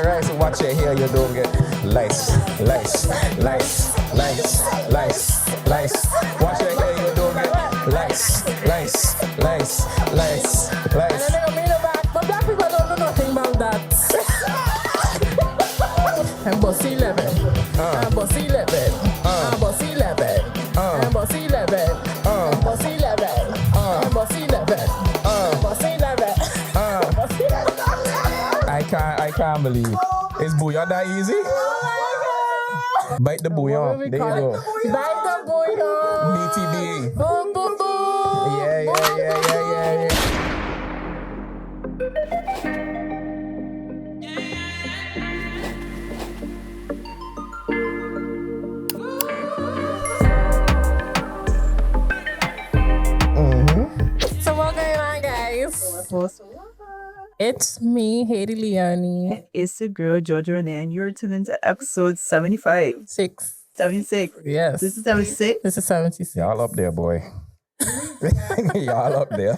rice, watch your hair, you don't get lice. Watch your hair, you don't get lice. And then they go me in the back, but black people don't know nothing about that. And boss 11. And boss 11. And boss 11. And boss 11. And boss 11. And boss 11. And boss 11. I can't believe. Is Bouyon that easy? Bite the Bouyon. There you go. Bite the Bouyon. BTB. Boom, boom, boom. Yeah. So what's going on, guys? It's me, Hadie Leone. It's the girl, Georgia Renee, and you're tuned into episode 75. 76. Yes. This is 76. This is 76. Y'all up there, boy. Y'all up there.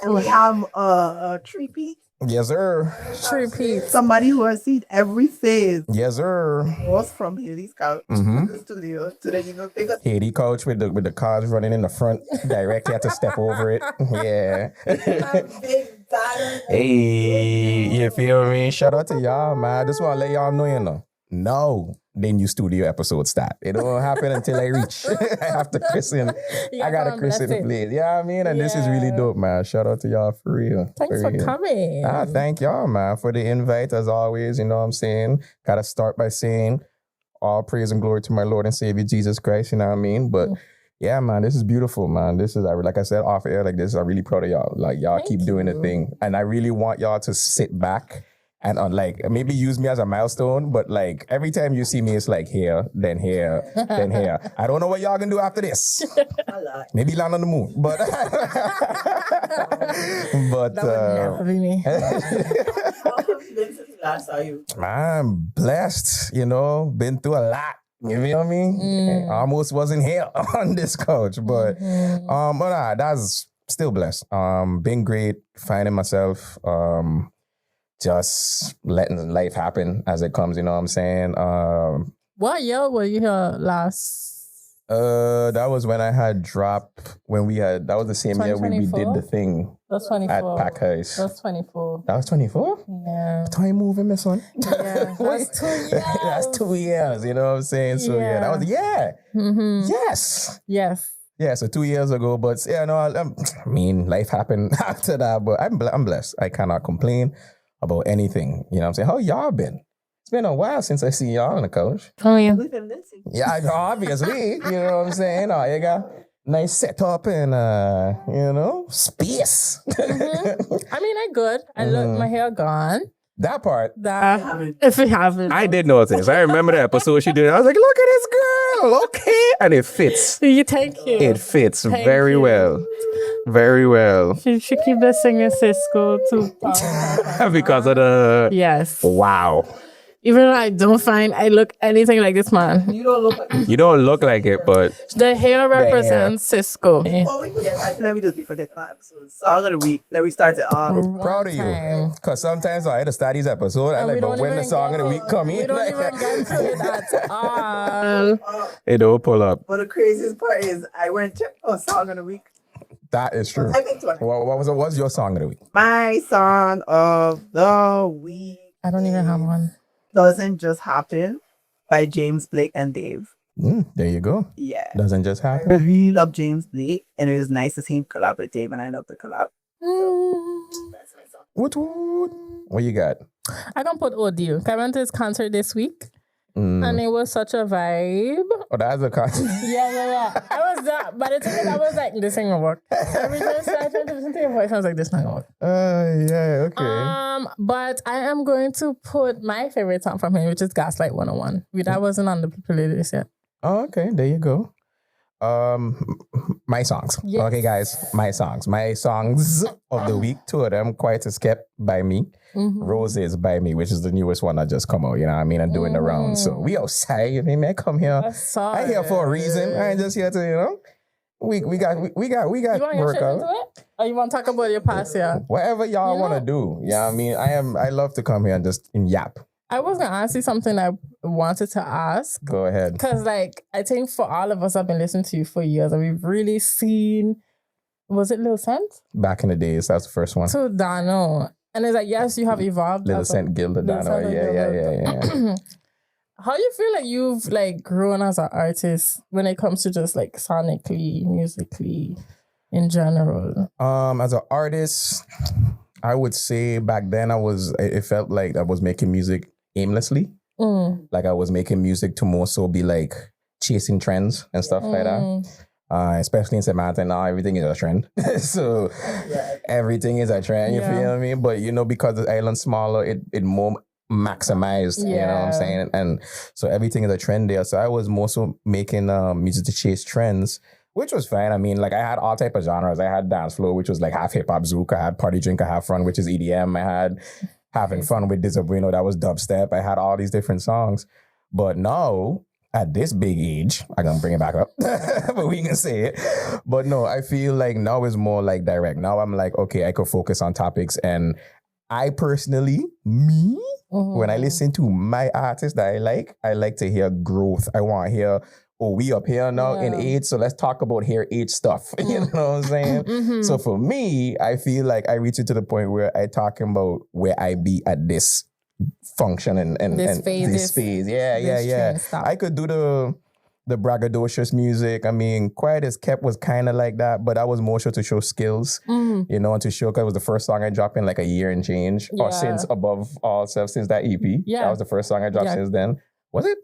And we have a three-peat. Yes, sir. Repeat. Somebody who has seen every phase Yes, sir. was from Hadie's couch to the studio to the pick up. Hadie coach with the cars running in the front. Directly had to step over it. Yeah. Big banner. Hey, you feel me? Shout out to y'all, man. Just want to let y'all know, No, the new studio episode start. It don't happen until I reach. I have to christen. I got to christen the place. Yeah, I mean, and this is really dope, man. Shout out to y'all for real. Thanks for coming. Thank y'all, man, for the invite as always. You know what I'm saying? Got to start by saying all praise and glory to my Lord and Savior Jesus Christ. You know what I mean? But yeah, man, this is beautiful, man. This is, like I said, off air like this. I'm really proud of y'all. Like, y'all keep doing the thing. And I really want y'all to sit back and maybe use me as a milestone, but like every time you see me, it's like here, then here, then here. I don't know what y'all gonna do after this. Maybe land on the moon, but That would never be me. Last saw you. I'm blessed, been through a lot. You feel me? Almost wasn't here on this couch, but that's still blessed. Been great, finding myself, just letting life happen as it comes, you know what I'm saying? What year were you here last? That was when I had dropped, that was the same year we did the thing. That's 24. At Pack House. That's 24. That was 24? Yeah. Time moving, my son. Yeah. That's 2 years. That's 2 years, you know what I'm saying? So yeah, that was, Mm-hmm. Yes. Yeah, so 2 years ago, but yeah, no, I mean, life happened after that, but I'm blessed. I cannot complain about anything. You know what I'm saying? How y'all been? It's been a while since I see y'all on the couch. Oh, yeah. We've been missing. Yeah, obviously. You know what I'm saying? You got nice setup and, space. I mean, I good. I look, my hair gone. That part. If we haven't. I did notice. I remember the episode she did. I was like, look at this girl. Okay. And it fits. Thank you. It fits Thank very you. well. Very well. She keep the singer Cisco too. Because of the... Yes. Wow. Even though I don't find I look anything like this man. You don't look like You don't look like it, but... The hair represents Cisco. Oh, we forget. Let me just before the episode. Song of the week. Let me start it off. Proud of you. Because sometimes I had to start these episodes. I'm like, but when the song of the week come We in, don't even get to it at all. it don't pull up. But the craziest part is I went to a song of the week. That is true. I picked one. What's your song of the week? My song of the week. I don't even have one. Doesn't Just Happen by James Blake and Dave. There you go. Yeah. Doesn't just I happen. really love James Blake, and it was nice to see him collab with Dave, and I love the collab. That's my song. What you got? I don't put audio. I went to his concert this week. And it was such a vibe. Oh, that's a concert. Yeah. I was by the time I was like, this ain't gonna work. Every time I started to listen to your voice, I was like, this not gonna work. Yeah, okay. But I am going to put my favorite song from him, which is Gaslight 101. That wasn't on the playlist yet. Oh, okay, there you go. My songs. Yes. Okay, guys, my songs. My songs of the week, two of them, Quite Escape by me. Roses by me, which is the newest one that just come out, you know what I mean, and doing the rounds. So we outside, you know, I come here. I here for a reason. I ain't just here to, We got You want to get straight into workout. it? Or you want to talk about your past year? Whatever y'all You want to know- do. Yeah, I mean, I love to come here and just yap. I was going to ask you something I wanted to ask. Go ahead. Because, like, I think for all of us, I've been listening to you for years, and we've really seen, was it Lil Scent? Back in the days, that's the first one. To Dano. And it's like, yes, you have evolved. Little as a- Scent Gilda Lil Dano. Scent and Yeah. How do you feel like you've like grown as an artist when it comes to just like sonically, musically, in general? As an artist, I would say back then it felt like I was making music aimlessly. Like I was making music to more so be like chasing trends and stuff like that. Especially in St. Martin now, everything is a trend. So everything is a trend, you feel me? But you know, because the island's smaller, it more maximized, you know what I'm saying? And so everything is a trend there. So I was more so making music to chase trends, which was fine. I mean, like I had all type of genres. I had dance floor, which was like half hip hop zouk. I had party drink, I have fun, which is EDM. I had having fun with Bite The Bouyon, that was dubstep. I had all these different songs. But now, at this big age, I'm gonna bring it back up, but we can say it. But no, I feel like now is more like direct. Now I'm like, okay, I could focus on topics. And I personally, when I listen to my artists that I like to hear growth. I want to hear, oh, we up here now in age, so let's talk about here age stuff. You know what I'm saying? So for me, I feel like I reach it to the point where I talking about where I be at this function and This phase. Yeah. I could do the braggadocious music. I mean, Quiet as Kept was kind of like that, but I was more sure to show skills, you know, and to show, because it was the first song I dropped in like a year and change, or since Above All Self, since that EP. Yeah. That was the first song I dropped since then. Was it?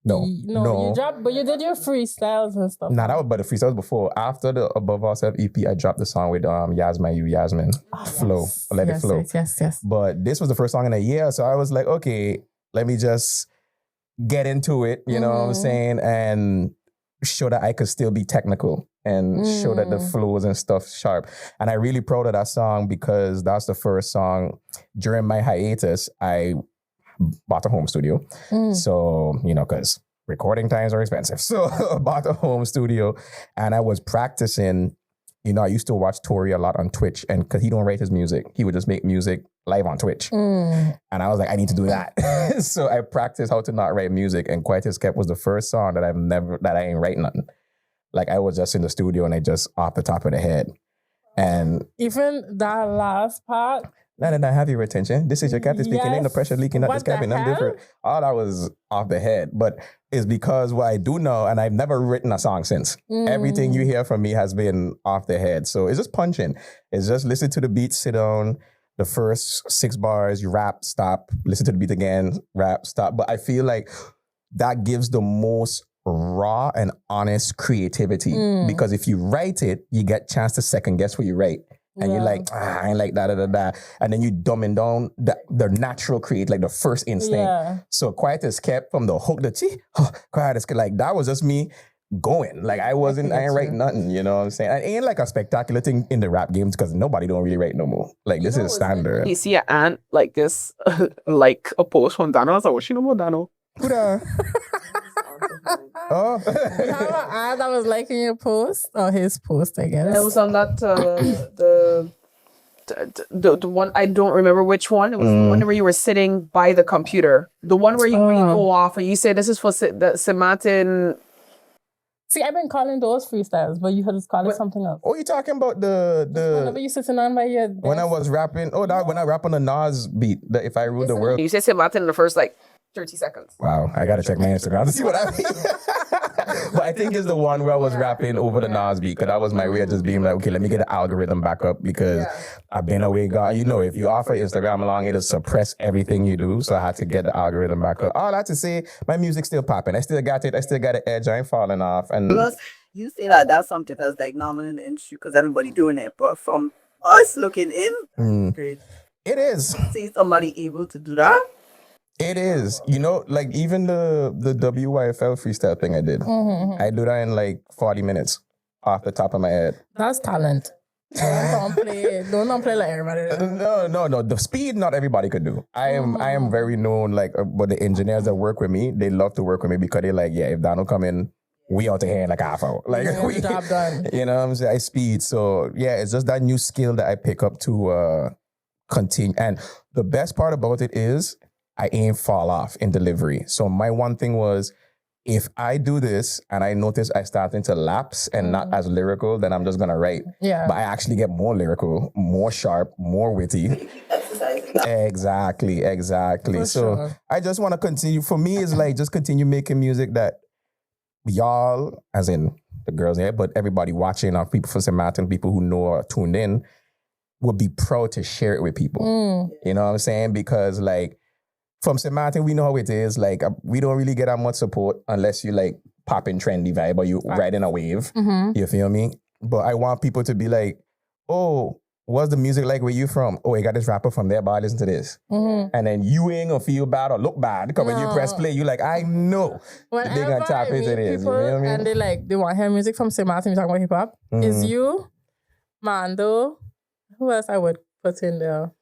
No. You dropped, but you did your freestyles and stuff. Nah, that was but the freestyle was before. After the Above All Self EP, I dropped the song with Yasmin. Flow. Let it flow. Yes. But this was the first song in a year, so I was like, okay, let me just get into it, you know what I'm saying, and show that I could still be technical and show that the flows and stuff sharp. And I'm really proud of that song because that's the first song during my hiatus. I bought a home studio. So, you know, because recording times are expensive. So I bought a home studio and I was practicing. You know, I used to watch Tori a lot on Twitch, and because he don't write his music, he would just make music live on Twitch. And I was like, I need to do that. So I practiced how to not write music, and Quiet as Kept was the first song that I ain't write nothing. Like I was just in the studio and I just off the top of the head. And even that last part. Now that I have your attention, this is your captain speaking, ain't no pressure leaking out this cabin. I'm different. All that was off the head, but it's because what I do know, and I've never written a song since. Everything you hear from me has been off the head. So it's just punching. It's just listen to the beat, sit down, the first 6 bars, you rap, stop, listen to the beat again, rap, stop. But I feel like that gives the most raw and honest creativity because if you write it, you get a chance to second guess what you write. And you're like, I ain't like that. And then you dumbing down the natural create, like the first instinct. So Quiet as Kept from the hook, Quiet as Kept, like that was just me going. Like I ain't write nothing, you know what I'm saying? I ain't like a spectacular thing in the rap games because nobody don't really write no more. Like this is standard. You see an aunt like this, like a post from Dano. I was like, what she know about Dano? Who that? Oh. You have an ad that was liking your post or his post, I guess. It was on that the one, I don't remember which one. It was the one where you were sitting by the computer. The one where you go off and you say this is for the St. Martin. See, I've been calling those freestyles, but you had to call it something else. Oh, you talking about the Whenever you sitting on by your desk. when I was rapping? Oh, that when I rap on the Nas beat, the If I Rule the World. You say St. Martin in the first like 30 seconds. Wow, I gotta check my Instagram to see what I mean. But I think it's the one where I was rapping over the Nas beat, because that was my way of just being like, okay, let me get the algorithm back up because I've been away, God. You know, if you offer Instagram along, it'll suppress everything you do. So I had to get the algorithm back up. All that to say, my music's still popping. I still got it. I still got an edge. I ain't falling off. And Plus, you say that that's something that's like normal in the industry because everybody doing it. But from us looking in, it is. see somebody able to do that. It is. You know, like even the WYFL freestyle thing I did. I do that in like 40 minutes off the top of my head. That's talent. Don't play like everybody. No. The speed not everybody could do. I am very known, like, but the engineers that work with me, they love to work with me because they're like, yeah, if Dano come in, we out here in like half hour. Like we, job done. you know what I'm saying? I speed. So yeah, it's just that new skill that I pick up to continue. And the best part about it is I ain't fall off in delivery. So my one thing was, if I do this and I notice I starting to lapse and not as lyrical, then I'm just gonna write. Yeah. But I actually get more lyrical, more sharp, more witty. Exactly. For So sure. I just want to continue. For me, it's like just continue making music that y'all, as in the girls here, but everybody watching, or people from St. Martin, people who know or tuned in, would be proud to share it with people. You know what I'm saying? Because like from St. Martin, we know how it is. Like we don't really get that much support unless you like popping trendy vibe or you riding a wave. You feel me? But I want people to be like, oh, what's the music like where you from? Oh, I got this rapper from there, but I listen to this. And then you ain't gonna feel bad or look bad because when you press play, you like, I know they gonna tap into this. You know what I mean? And they want to hear music from St. Martin, you're talking about hip hop. Is you, Mando, who else I would put in there?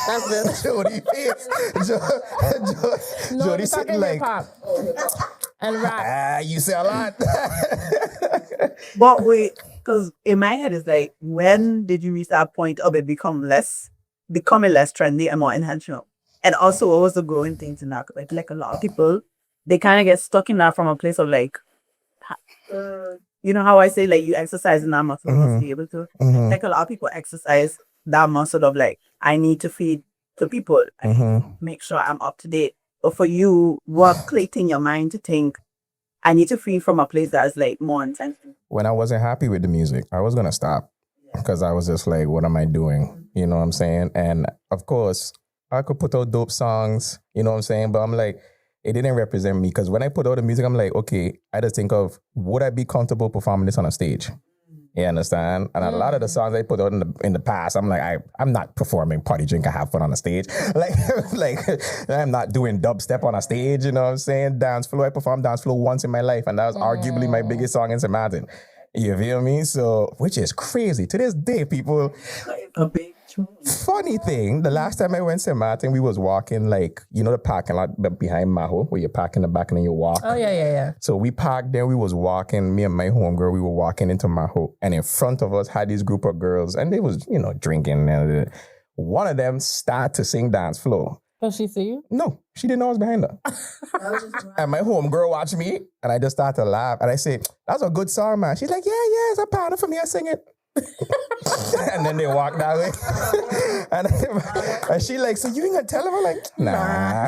That's it. Jody face. No, Jody we're sitting talking like, hip hop and rap. you say a lot. But wait, because in my head it's like, when did you reach that point of it becoming less trendy and more intentional? And also, what was the growing thing in that? Like a lot of people, they kind of get stuck in that from a place of like, you know how I say like you exercise in that muscle to be able to. Like a lot of people exercise that muscle of like, I need to feed the people, make sure I'm up to date. But for you, what clicked in your mind to think, I need to feed from a place that's like more intense? When I wasn't happy with the music, I was gonna stop because I was just like, what am I doing? You know what I'm saying? And of course, I could put out dope songs, you know what I'm saying? But I'm like, it didn't represent me because when I put out the music, I'm like, okay, I just think of, would I be comfortable performing this on a stage? You understand? And a lot of the songs I put out in the past, I'm like, I'm not performing Party Drink and Have Fun on a stage. like I'm not doing dubstep on a stage, you know what I'm saying? Dance floor, I performed dance floor once in my life, and that was arguably my biggest song in St. Martin. You feel me? So, which is crazy. To this day, people, A big funny thing, the last time I went to St. Martin, we was walking like, you know the parking lot behind Maho, where you park in the back and then you walk? Oh, yeah. So we parked there, we was walking, me and my homegirl, we were walking into Maho, and in front of us had this group of girls, and they was, you know, drinking, and one of them started to sing Dance Floor. Does she see you? No, she didn't know I was behind her. And my homegirl watched me, and I just started to laugh, and I said, that's a good song, man. She's like, yeah, it's a partner for me, I sing it. And then they walk that way. and she like, so you ain't gonna tell him? I'm like, nah.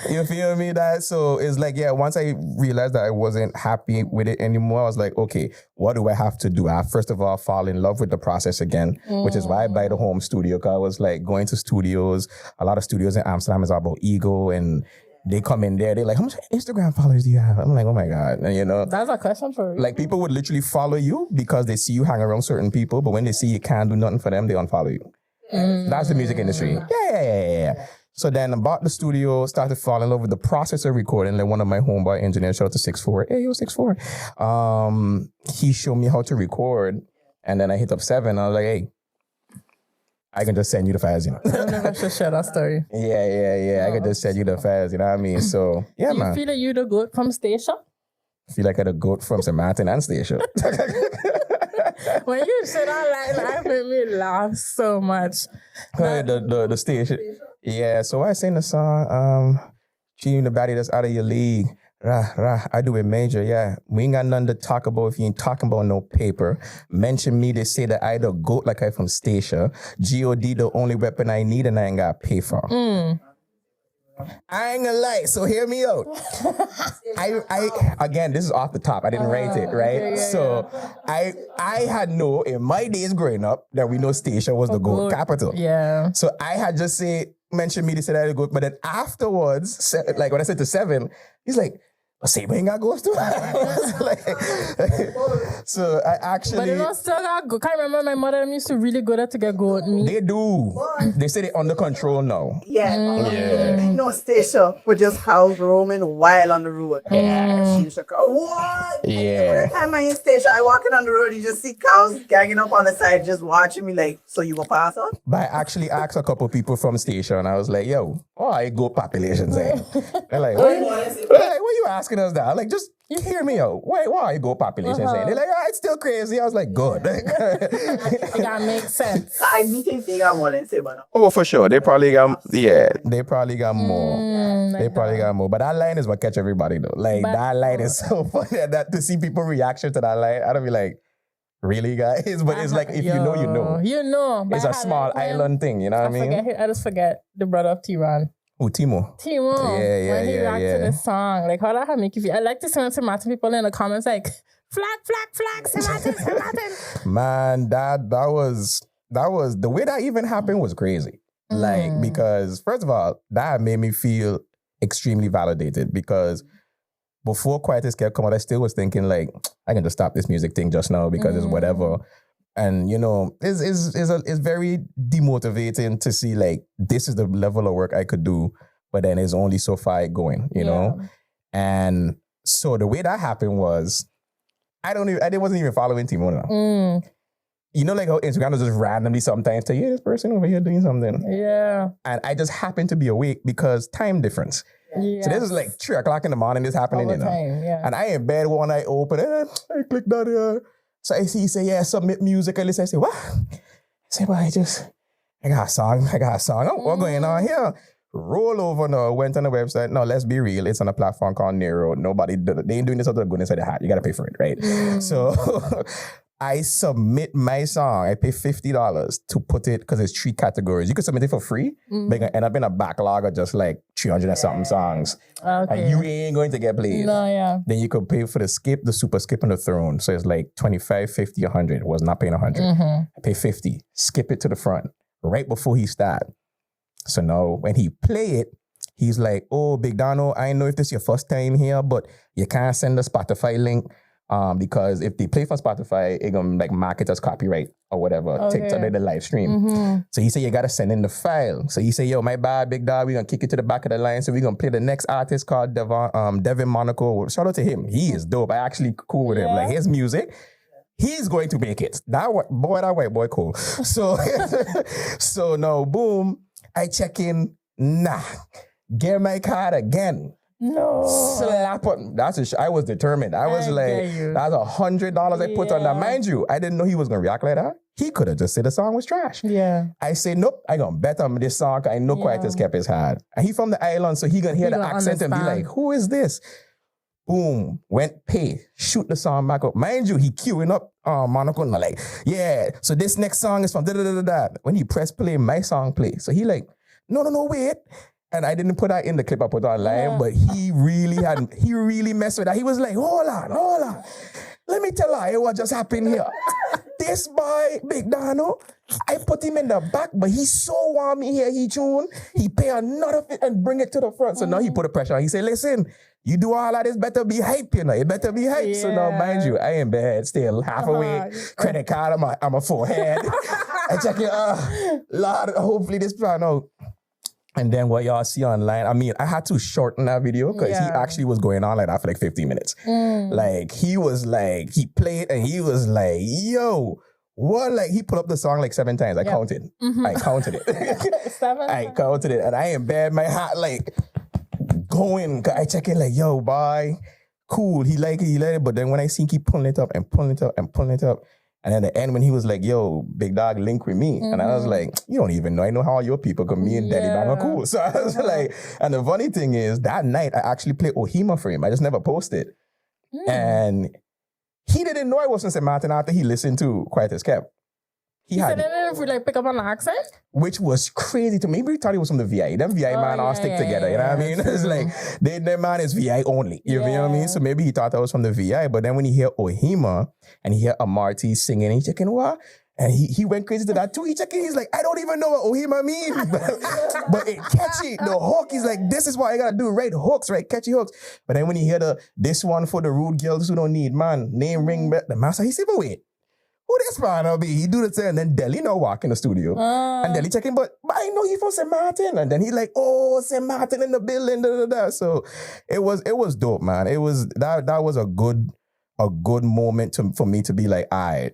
You feel me? That so it's like, yeah, once I realized that I wasn't happy with it anymore, I was like, okay, what do I have to do? I first of all fall in love with the process again, which is why I buy the home studio, because I was like going to studios. A lot of studios in Amsterdam is all about ego, and they come in there, they're like, how much Instagram followers do you have? I'm like, oh my God. And you know, That's a question for you. like people would literally follow you because they see you hang around certain people, but when they see you can't do nothing for them, they unfollow you. That's the music industry. Yeah. So then I bought the studio, started falling in love with the process of recording. Like one of my homeboy engineers, shout out to 6'4". Hey, yo, 6'4". He showed me how to record, and then I hit up 7. I was like, hey, I can just send you the files, you know. I never should share that story. Yeah. I can just send you the files, you know what I mean? So, yeah, You man. feel like you the goat from Station? Feel like I had a goat from St. Martin and Station. When you said that, like, made me laugh so much. The station. Yeah, so I sing the song, Cheating the Baddie That's Out of Your League. Rah, I do it major, yeah. We ain't got nothing to talk about if you ain't talking about no paper. Mention me, they say that I the goat like I from Stacia. G.O.D. the only weapon I need and I ain't got to pay for. I ain't gonna lie, so hear me out. I again, this is off the top. I didn't write it, right? So I had know in my days growing up that we know Stacia was the gold capital. Yeah. So I had just mention me, they said I had a goat, but then afterwards, like when I said to 7, he's like, but say we ain't got ghost too. So I actually. But you know, still got go. Can't remember my mother used to really go there to get goat meat. They do. They say they under control now. Yeah. No station for just house roaming wild on the road. Yeah. She's like, what? Yeah. Every time I in station, I walking on the road, you just see cows gagging up on the side, just watching me like, so you gonna pass on? But I actually asked a couple people from station. I was like, yo, I go populations eh? They're like, what you asking us that? I'm like, just you hear me out. Why go populations eh? They're like, it's still crazy. I was like, good. It gotta make sense. I think they got more than say, but Oh, for sure. They probably got they probably got more. They probably got more. But that line is what catch everybody though. Like that line is so funny that to see people reaction to that line, I don't be like, really, guys? But it's like if you know, you know. You know. It's a small island thing, you know what I mean? I just forget the brother of T-Ron. Oh, Timo. When he reacted to this song, like how that make you feel? I like to see when some people in the comments like flag, Martin. Man, that was the way that even happened was crazy. Like because first of all, that made me feel extremely validated because before Quiet as Kept come out, I still was thinking like I can just stop this music thing just now because it's whatever. And you know, it's very demotivating to see like this is the level of work I could do, but then it's only so far going, you know? And so the way that happened was I wasn't even following Timo. You know, like how Instagram is just randomly sometimes tell you, this person over here doing something. Yeah. And I just happened to be awake because time difference. Yeah. So this is like 3 o'clock in the morning, this happening, you know. Time, yeah. And I in bed one eye open, and I click that here. So I see, he say, yeah, submit music. I listen, I say, what? I say, well, I got a song. Oh, what's going on here? Roll over now, went on the website. No, let's be real. It's on a platform called Nero. They ain't doing this out of the goodness of the hat. You got to pay for it, right? So I submit my song. I pay $50 to put it, because it's 3 categories. You can submit it for free, but you're going to end up in a backlog of just like 300 and something songs. Okay. And you ain't going to get played. No, yeah. Then you could pay for the skip, the super skip, and the throne. So it's like 25, 50, 100. Was not paying 100. I pay 50. Skip it to the front right before he start. So now when he play it, he's like, oh, Big Dano, I know if this is your first time here, but you can't send the Spotify link because if they play for Spotify, it gonna like mark it as copyright or whatever. TikTok, the live stream. So he said, you gotta send in the file. So he said, yo, my bad, Big Dog, we're gonna kick it to the back of the line. So we're gonna play the next artist called Devin Monaco. Shout out to him. He is dope. I actually cool with him. Like his music, he's going to make it. That white boy cool. So, so now, boom, I check in. Nah, get my card again. No. Slap on. I was determined. I was like, that's $100 I put on that. Mind you, I didn't know he was gonna react like that. He could have just said the song was trash. Yeah. I say, nope, I gonna bet on this song. I know Quiet as Kept his hard. And he from the island, so he gonna hear the accent and be like, who is this? Boom, went pay, shoot the song back up. Mind you, he queuing up Monaco and like, yeah, so this next song is from da-da-da-da-da. When he press play, my song play. So he like, no, wait. And I didn't put that in the clip I put online, but he really messed with that. He was like, hold on. Let me tell her what just happened here. This boy, Big Dano, I put him in the back, but he so want me here, he tune. He pay another fit and bring it to the front. So now he put the pressure on. He said, listen, you do all of this, better be hype, you know. It better be hype. So now, mind you, I in bed still, half awake, credit card on my forehead. I check it, Lord, hopefully this plan out. And then what y'all see online, I mean, I had to shorten that video because he actually was going on like that for like 15 minutes. Like, he was like, he played and he was like, yo, what? Like, he put up the song like 7 times. I counted. I counted it. 7? I counted it. And I in bed, my heart like going. I check in like, yo, boy, cool. He let it. But then when I see him keep pulling it up and pulling it up and pulling it up, and at the end, when he was like, yo, Big Dog, link with me. And I was like, you don't even know. I know how all your people, because me and Daddy Bang are cool. So I was like, and the funny thing is, that night, I actually played Ohima for him. I just never posted. And he didn't know I was from St. Martin after he listened to Quiet as Kept. He said it didn't like pick up on the accent? Which was crazy to me. Maybe he thought he was from the VI. Them VI man all stick together, you know what I mean? It's like, their man is VI only, you know what I mean? So maybe he thought I was from the VI, but then when he hear Ohima and he hear Amarty singing, he's checking, what? And he went crazy to that too. He checked in. He's like, I don't even know what Ohima means. But it catchy. The hook, he's like, this is what I gotta do. Right hooks, right? Catchy hooks. But then when you hear this one for the rude girls who don't need man, name ring the master, he said, but wait, who this man will be? He do the thing, and then Delhi walk in the studio. And Delhi check in, but I know he from St. Martin. And then he like, oh, St. Martin in the building. Da, da, da. So it was dope, man. It was that was a good moment for me to be like, all right,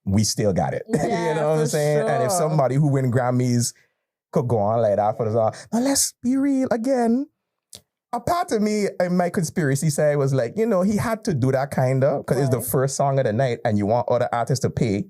we still got it. Yeah, you know what I'm saying? sure. And if somebody who win Grammys could go on like that for the song. Now let's be real again. A part of me in my conspiracy side was like, he had to do that kind of because it's the first song of the night and you want other artists to pay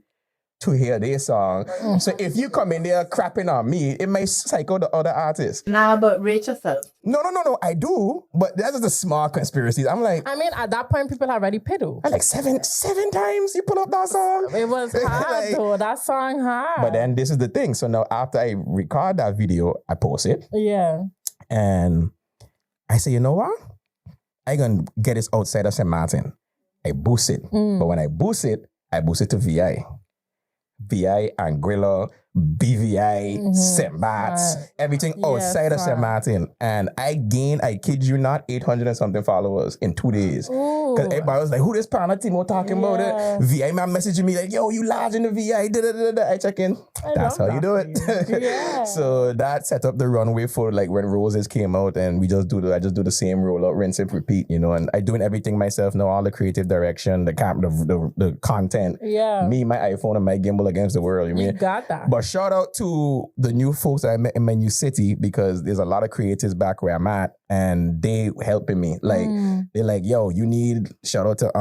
to hear their song. So if you come in there crapping on me, it may psycho the other artists. Nah, but rate yourself. No, I do. But that's just a small conspiracy. I'm like, I mean, at that point, people already paid. I like seven times you pull up that song. It was hard though. That song hard. But then this is the thing. So now after I record that video, I post it. Yeah. And I say, you know what? I gonna get this outside of St. Martin. I boost it. But when I boost it to VI. VI, Anguilla, BVI, St. Bart's, everything outside of St. Martin. And I kid you not, 800 and something followers in 2 days. Because everybody was like, who this partner Timo talking about it? VI man messaging me like, yo, you large in the VI. I check in. That's how you do it. So that set up the runway for like when Roses came out and I just do the same roll out, rinse and repeat, and I doing everything myself now, all the creative direction, the content. Yeah. Me, my iPhone and my gimbal against the world. You mean? Got that. But shout out to the new folks that I met in my new city because there's a lot of creatives back where I'm at and they helping me. Like they're like, yo, you need shout out to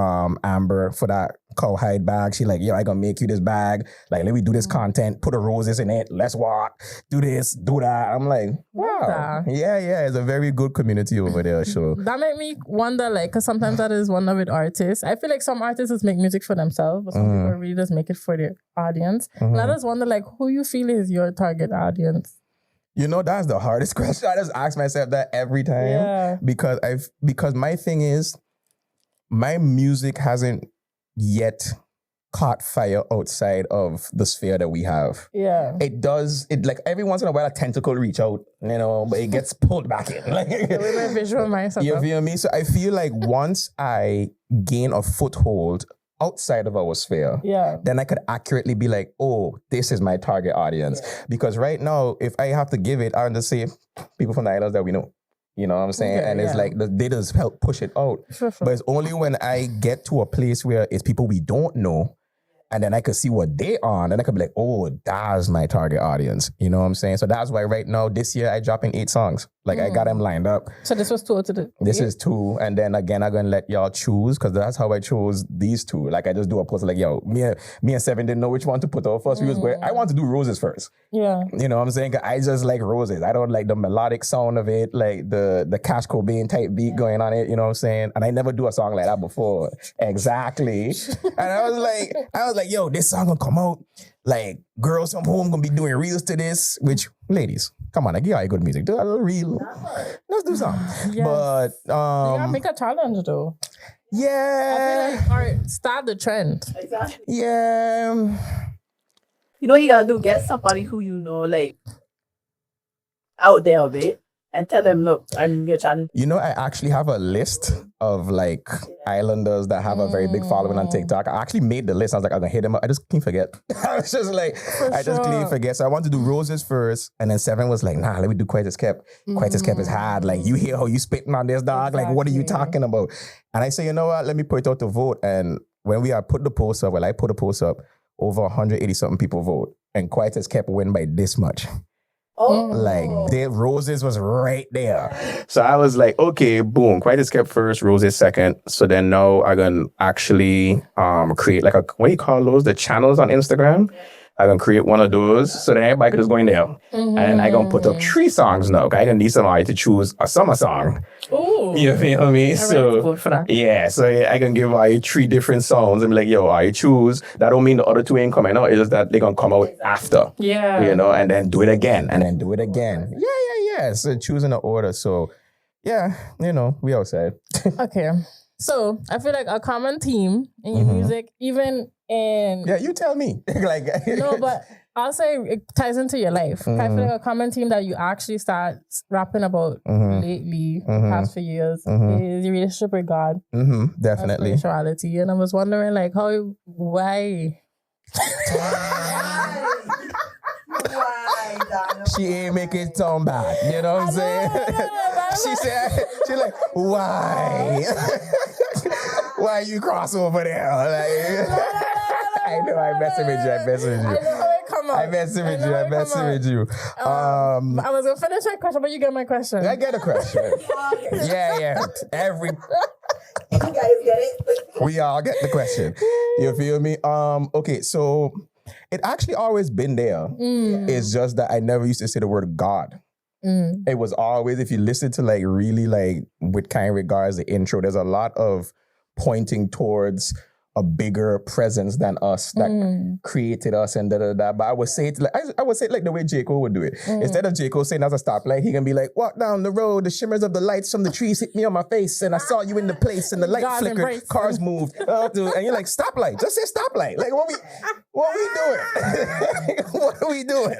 Amber for that cowhide bag. She like, yo, I gonna make you this bag. Like, let me do this content, put the roses in it, let's walk, do this, do that. I'm like, wow. Yeah, it's a very good community over there. So that made me wonder, like, because sometimes that is one with artists. I feel like some artists just make music for themselves, but some people really just make it for their audience. And I just wonder, like, who you feel is your target audience? That's the hardest question. I just ask myself that every time because my thing is my music hasn't yet caught fire outside of the sphere that we have. Yeah. It like every once in a while a tentacle reach out, but it gets pulled back in. Like visual mindset. You feel me? So I feel like once I gain a foothold outside of our sphere, then I could accurately be like, oh, this is my target audience. Yeah. Because right now, if I have to give it, I'll just say people from the islands that we know. You know what I'm saying? And it's like, they just help push it out. Sure. But it's only when I get to a place where it's people we don't know, and then I could see what they on, and I could be like, oh, that's my target audience. You know what I'm saying? So that's why right now, this year, I dropping 8 songs. Like, I got them lined up. So this was 2 to the... This is 2. And then again, I'm going to let y'all choose, because that's how I chose these 2. Like, I just do a post like, yo, me and Seven didn't know which one to put out first. We was going, I want to do Roses first. Yeah. You know what I'm saying? 'Cause I just like Roses. I don't like the melodic sound of it, like the Cash Cobain type beat going on it. You know what I'm saying? And I never do a song like that before. Exactly. And I was like, yo, this song gonna come out. Like, girls from home gonna be doing reels to this, which, ladies, come on, I give y'all good music. Do a little reel. Let's do something. Yes. But, you gotta make a challenge, though. Yeah. I feel like, start the trend. Exactly. Yeah. You know what you gotta do? Get somebody who like, out there a bit. And tell them, look, I'm your channel. I actually have a list of like islanders that have a very big following on TikTok. I actually made the list. I was like, I'm gonna hit them up. I just can't forget. I was just like, just clean forget. So I wanted to do Roses first. And then Seven was like, nah, let me do Quite as Kept. Quite as Kept is hard. Like, you hear how you spitting on this, dog. Exactly. Like, what are you talking about? And I say, you know what? Let me put it out to vote. And when I put the post up, I put a post up, over 180 something people vote. And Quite as Kept win by this much. Oh. Like, the Roses was right there. So I was like, okay, boom, Quite as Kept first, Roses second. So then now I'm going to actually create like what do you call those? The channels on Instagram. I'm going to create one of those so that everybody could just go in there. And then I'm going to put up 3 songs now. I don't need somebody to choose a summer song. Ooh. You feel me? So, yeah, so I can give you 3 different songs and be like, yo, I choose. That don't mean the other 2 ain't coming out. It's just that they're going to come out after. Yeah. And then do it again. And then do it again. Yeah. So choosing the order. So, yeah, we outside. Okay. So I feel like a common theme in your music, even And Yeah, you tell me. Like no, but I'll say it ties into your life. I feel like a common theme that you actually start rapping about lately, the past few years, is your relationship with God. Definitely. And spirituality. And I was wondering, like, why? She ain't make it sound bad. You know what I'm saying? She said, she's like, why? Why you cross over there? Like, I know, I'm messing with you. I know how it come out. I'm messing with you. I was going to finish my question, but you get my question. I get a question. Yeah. You guys get it? We all get the question. You feel me? Okay, so it actually always been there. It's just that I never used to say the word God. It was always, if you listen to like really like with kind regards the intro, there's a lot of pointing towards a bigger presence than us that created us and da. But I would say it like I would say it like the way J. Cole would do it. Instead of J. Cole saying as a stoplight, he can be like, walk down the road, the shimmers of the lights from the trees hit me on my face, and I saw you in the place, and the light flickered, cars moved, and you're like, stoplight, just say stoplight. Like what we doing? What are we doing?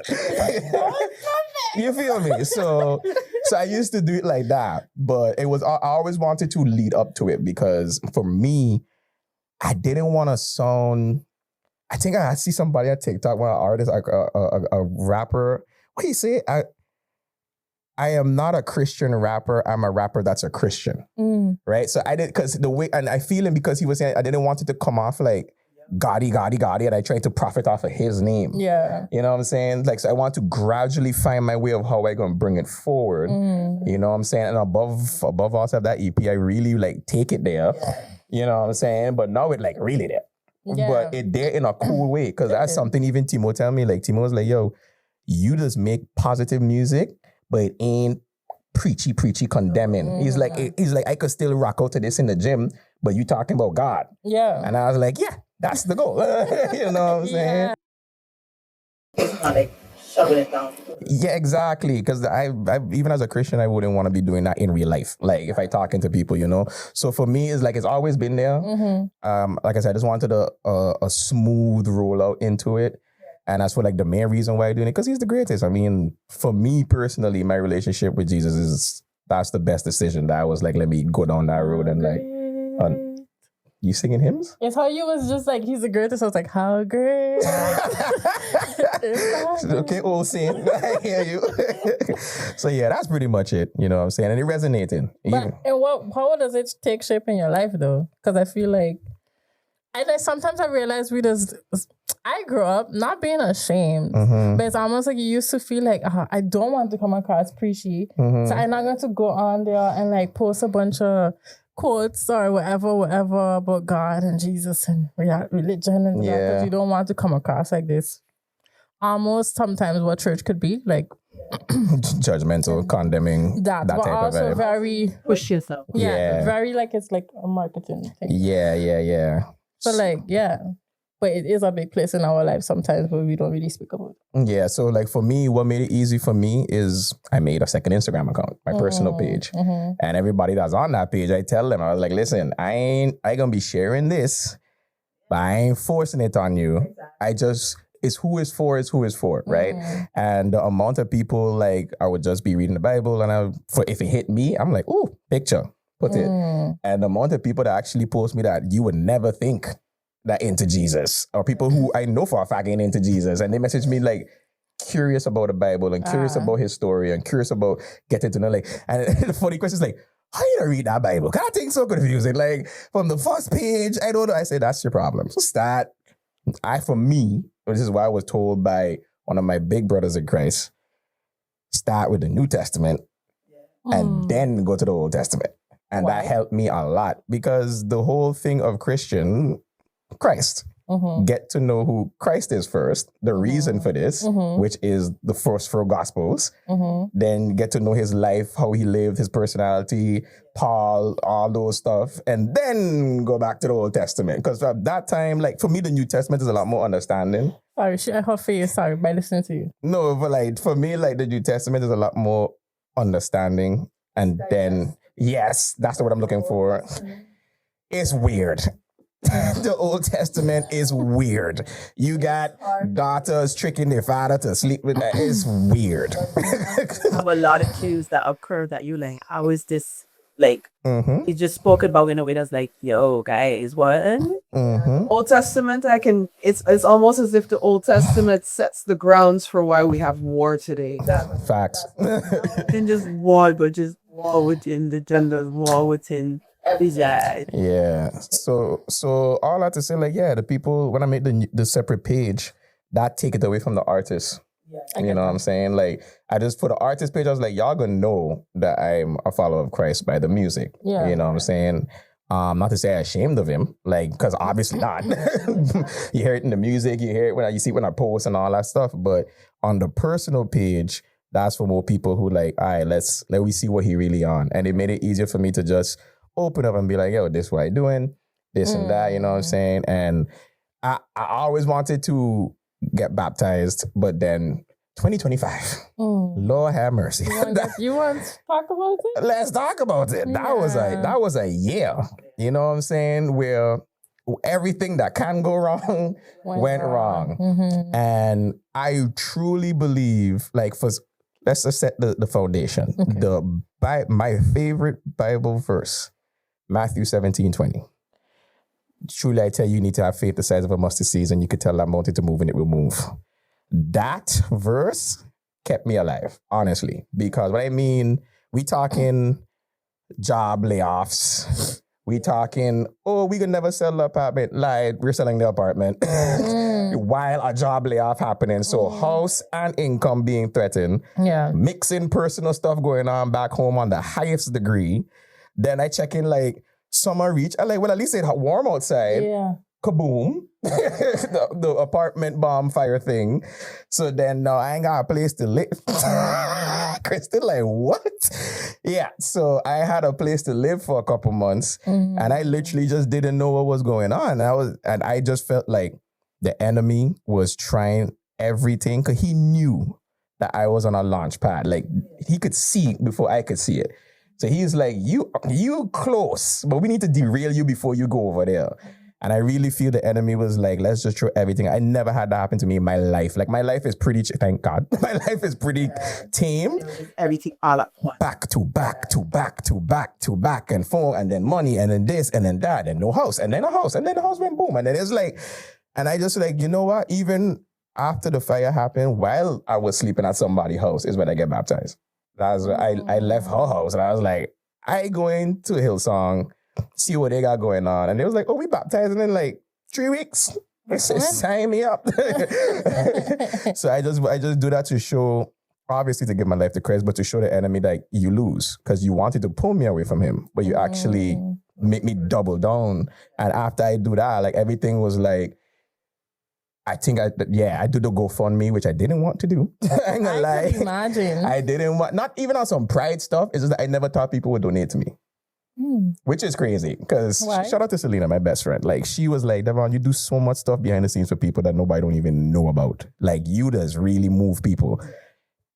You feel me? So I used to do it like that, but it was I always wanted to lead up to it because for me, I didn't want to sound. I think I see somebody at TikTok, one artist, like a rapper. What do you say? I am not a Christian rapper. I'm a rapper that's a Christian, right? So I did because the way, and I feel him because he was saying I didn't want it to come off like Gotti, and I tried to profit off of his name. Yeah, you know what I'm saying? Like, so I want to gradually find my way of how I gonna bring it forward. You know what I'm saying? And above all of that EP, I really like take it there. You know what I'm saying? But now it like really there. Yeah. But it there in a cool way. Because that's something even Timo tell me. Like Timo was like, yo, you just make positive music, but it ain't preachy condemning. He's like, I could still rock out to this in the gym, but you talking about God. Yeah. And I was like, yeah, that's the goal. You know what I'm saying? It's not like shoving it down. Yeah, exactly. Because I even as a Christian, I wouldn't want to be doing that in real life. Like if I talking to people, you know. So for me, it's like it's always been there. Like I said, I just wanted a smooth rollout into it, and that's for like the main reason why I'm doing it because he's the greatest. I mean, for me personally, my relationship with Jesus that's the best decision. That I was like, let me go down that road and like. You singing hymns? It's how you was just like, he's the greatest. I was like, how great. Okay, old scene. I hear you. So yeah, that's pretty much it. You know what I'm saying? And it resonating. But how does it take shape in your life though? Because I feel like, sometimes I realize I grew up not being ashamed, but it's almost like you used to feel like, I don't want to come across preachy. So I'm not going to go on there and like post a bunch of quotes or whatever about God and Jesus and religion and that, because you don't want to come across like this. Almost sometimes what church could be like judgmental, condemning that but type also of vibe. very push yourself. Yeah, very like it's like a marketing thing. Yeah. So like but it is a big place in our life sometimes where we don't really speak about it. Yeah, so like for me, what made it easy for me is I made a second Instagram account, my personal page. And everybody that's on that page, I tell them, I was like, listen, I gonna be sharing this, but I ain't forcing it on you. It's who is for, right? And the amount of people, like, I would just be reading the Bible and if it hit me, I'm like, ooh, picture, put it. And the amount of people that actually post me that you would never think that into Jesus, or people who I know for a fact ain't into Jesus, and they message me like curious about the Bible and curious about his story and curious about getting to know, like, and the funny question is like, how you gonna read that Bible? Cause I think so confusing. Like from the first page, I don't know. I say that's your problem. So for me, this is what I was told by one of my big brothers in Christ. Start with the New Testament and then go to the Old Testament. And that helped me a lot because the whole thing of Christ. Get to know who Christ is first, the reason for this, which is the first 4 Gospels. Then get to know his life, how he lived, his personality, Paul, all those stuff. And then go back to the Old Testament. Because at that time, like for me, the New Testament is a lot more understanding. Sorry, her face, sorry, by listening to you. No, but like for me, like the New Testament is a lot more understanding. And then, yes, that's what I'm looking for. It's weird. The Old Testament is weird. You got daughters tricking their father to sleep with that. It's weird. I have a lot of cues that occur that you like, how is this like? You just spoke about in a way that's like, yo, guys, what? Old Testament, it's almost as if the Old Testament sets the grounds for why we have war today. Facts. Then just war, but just war within the genders, war within the side. Yeah. So all that to say, like, yeah, the people, when I make the separate page, that take it away from the artist. You know what I'm saying? Like, I just, for the artist page, I was like, y'all gonna know that I'm a follower of Christ by the music. Yeah. You know what I'm saying? Not to say I'm ashamed of him, like, because obviously not. You hear it in the music, you hear it when you see it when I post and all that stuff. But on the personal page, that's for more people who like, all right, let me see what he really on. And it made it easier for me to just open up and be like, yo, this what I doing, this and that, you know what I'm saying? And I always wanted to get baptized, but then 2025, Lord have mercy. You want to talk about it? Let's talk about it. Yeah. That was a year, you know what I'm saying, where everything that can go wrong went wrong. And I truly believe, like, let's just set the foundation. Okay. My favorite Bible verse, Matthew 17:20. Truly, I tell you, you need to have faith the size of a mustard seed, and you could tell that mountain to move, and it will move. That verse kept me alive, honestly, because what I mean, we talking job layoffs. We talking, we could never sell the apartment. Like, we're selling the apartment while a job layoff happening. So house and income being threatened. Yeah. Mixing personal stuff going on back home on the highest degree. Then I check in like summer reach. I like, well, at least it's warm outside. Yeah. Kaboom. the apartment bomb fire thing. So then now I ain't got a place to live. Kristen, like, what? Yeah. So I had a place to live for a couple months, and I literally just didn't know what was going on. And I just felt like the enemy was trying everything because he knew that I was on a launch pad. Like, he could see before I could see it. So he's like, you close, but we need to derail you before you go over there. And I really feel the enemy was like, let's just throw everything. I never had that happen to me in my life. Like, my life is pretty, thank God, my life is pretty tame. Everything all at once. Back to back to back to back to back and phone, and then money, and then this, and then that, and no house, and then a house, and then the house went boom. And then it's like, and I just like, you know what? Even after the fire happened, while I was sleeping at somebody's house is when I get baptized. That's when I left her house, and I was like, I going to Hillsong, see what they got going on. And they was like, we baptizing in like 3 weeks. Sign me up. So I just do that to show, obviously to give my life to Christ, but to show the enemy that you lose because you wanted to pull me away from him, but you actually make me double down. And after I do that, like, everything was like, I think I do the GoFundMe, which I didn't want to do. I ain't gonna lie. Can imagine. I didn't want, not even on some pride stuff. It's just that I never thought people would donate to me. Which is crazy because shout out to Selena, my best friend. Like, she was like, Devon, you do so much stuff behind the scenes for people that nobody don't even know about. Like, you does really move people.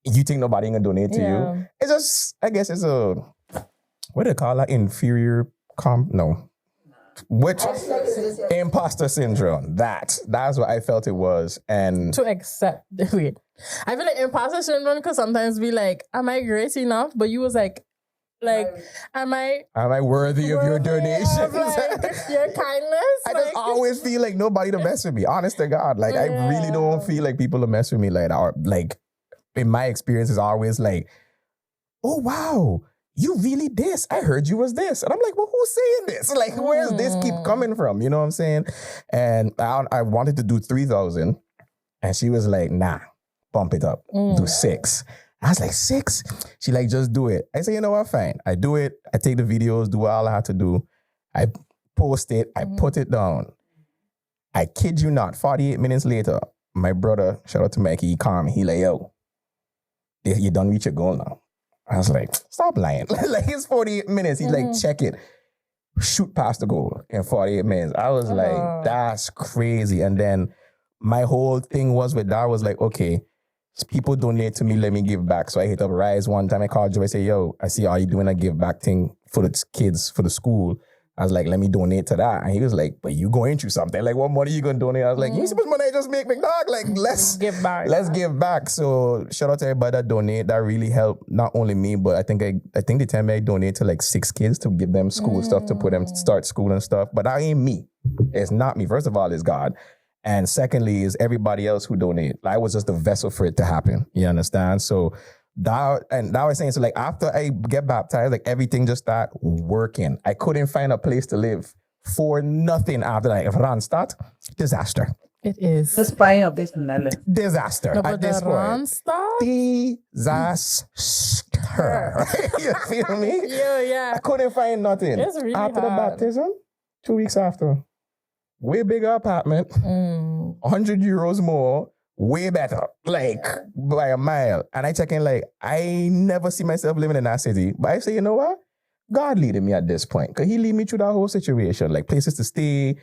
You think nobody gonna donate to you? It's just, I guess it's a, what do they call that? Inferior no. Which imposter syndrome. That's what I felt it was. And to accept wait. I feel like imposter syndrome because sometimes be like, am I great enough? But you was like, am I worthy of your donations? Your kindness? I just always feel like nobody to mess with me. Honest to God. Like, I really don't feel like people to mess with me like that. Or, like, in my experience, it's always like, oh, wow, you really this. I heard you was this. And I'm like, well, who's saying this? Like, where's this keep coming from? You know what I'm saying? And I wanted to do 3,000. And she was like, nah, bump it up. Do 6. I was like, 6? She like, just do it. I said, you know what, fine. I do it. I take the videos, do all I had to do. I post it. I put it down. I kid you not, 48 minutes later, my brother, shout out to Mikey, he called me. He like, yo, you done reach your goal now. I was like, stop lying. Like, it's 48 minutes. He's like, check it. Shoot past the goal in 48 minutes. I was like, that's crazy. And then my whole thing was with that was like, okay, people donate to me, let me give back. So I hit up Rise one time. I called Joe. I say, yo, I see all you doing a give back thing for the kids, for the school. I was like, let me donate to that. And he was like, but you going through something. Like, what money you going to donate? I was like, you see much money I just make, dog? Like, let's give back. Let's give back. So shout out to everybody that donate. That really helped not only me, but I think the time I donate to like 6 kids to give them school stuff, to put them to start school and stuff. But that ain't me. It's not me. First of all, it's God. And secondly, is everybody else who donate. I was just a vessel for it to happen. You understand? So that was saying, so like after I get baptized, like everything just start working. I couldn't find a place to live for nothing after that. If Randstad, disaster. It is. Just buying up this Manila. Disaster. No, At but this the point. Randstad? Disaster. You feel me? Yeah. I couldn't find nothing. It's really after the hard. baptism, 2 weeks after. Way bigger apartment, 100 euros more, way better, like by a mile. And I check in like, I never see myself living in that city. But I say, you know what? God leading me at this point. Because he lead me through that whole situation. Like places to stay,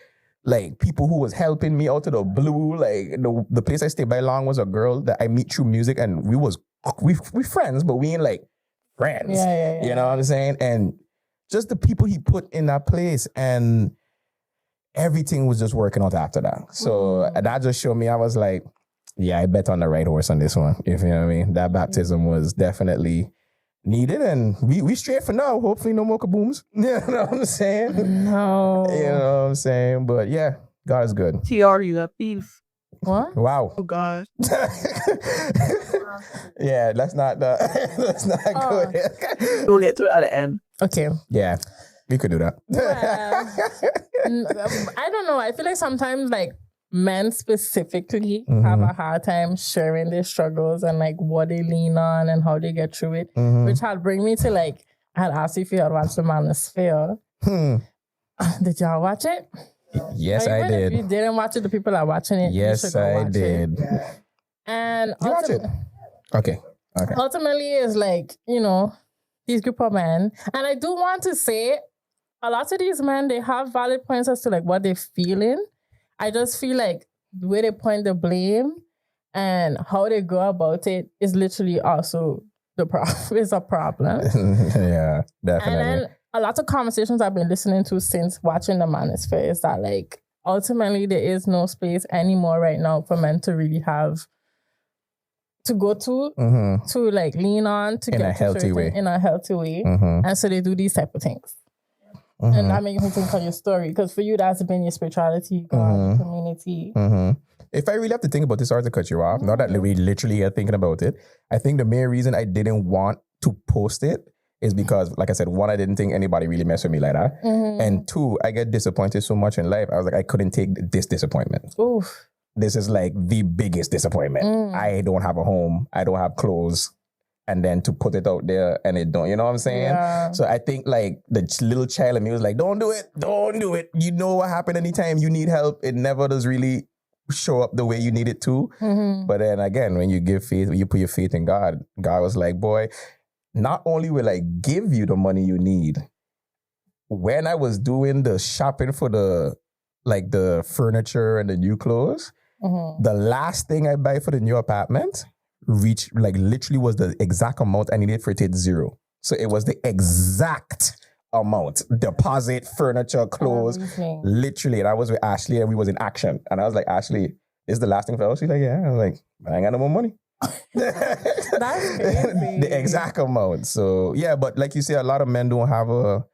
like people who was helping me out of the blue. Like the place I stayed by long was a girl that I meet through music, and we friends, but we ain't like friends. Yeah. You know what I'm saying? And just the people he put in that place, and everything was just working out after that. So that just showed me, I was like, yeah, I bet on the right horse on this one. If you know what I mean. That baptism was definitely needed, and we straight for now. Hopefully no more kabooms. You know what I'm saying? No. You know what I'm saying? But yeah, God is good. TR, you got beef. What? Wow. Oh, God. Yeah, let's not go there. We'll get to it at the end. Okay. Yeah, we could do that. I don't know. I feel like sometimes like men specifically have a hard time sharing their struggles and like what they lean on and how they get through it, which had bring me to like, I had asked if you had watched the Manosphere. Did y'all watch it? Yes, I Even did. If you didn't watch it, the people are watching it. Yes, you should go I watch did. It. And You watch it? Okay. ultimately, it's like, you know, these group of men. And I do want to say, a lot of these men, they have valid points as to like what they're feeling. I just feel like the way they point the blame and how they go about it is literally also is a problem. Yeah, definitely. And then a lot of conversations I've been listening to since watching the Manosphere is that like ultimately there is no space anymore right now for men to really have to go to like lean on to In get a healthy way. in a healthy way. And so they do these type of things. And that makes me think of your story. Because for you, that's been your spirituality, God, your community. If I really have to think about this, sorry to cut you off, not that we literally are thinking about it, I think the main reason I didn't want to post it is because, like I said, one, I didn't think anybody really messed with me like that. And two, I get disappointed so much in life. I was like, I couldn't take this disappointment. Oof. This is like the biggest disappointment. I don't have a home. I don't have clothes. And then to put it out there and it don't, you know what I'm saying? Yeah. So I think like the little child in me was like, don't do it. Don't do it. You know what happened anytime you need help. It never does really show up the way you need it to. But then again, when you give faith, when you put your faith in God, God was like, boy, not only will I give you the money you need, when I was doing the shopping for the furniture and the new clothes, the last thing I buy for the new apartment literally was the exact amount I needed for it to hit zero. So it was the exact amount. Deposit, furniture, clothes, literally. And I was with Ashley and we was in action. And I was like, Ashley, this is the last thing for us? She's like, yeah. I was like, I ain't got no more money. That's crazy. The exact amount. So yeah, but like you say, a lot of men don't have a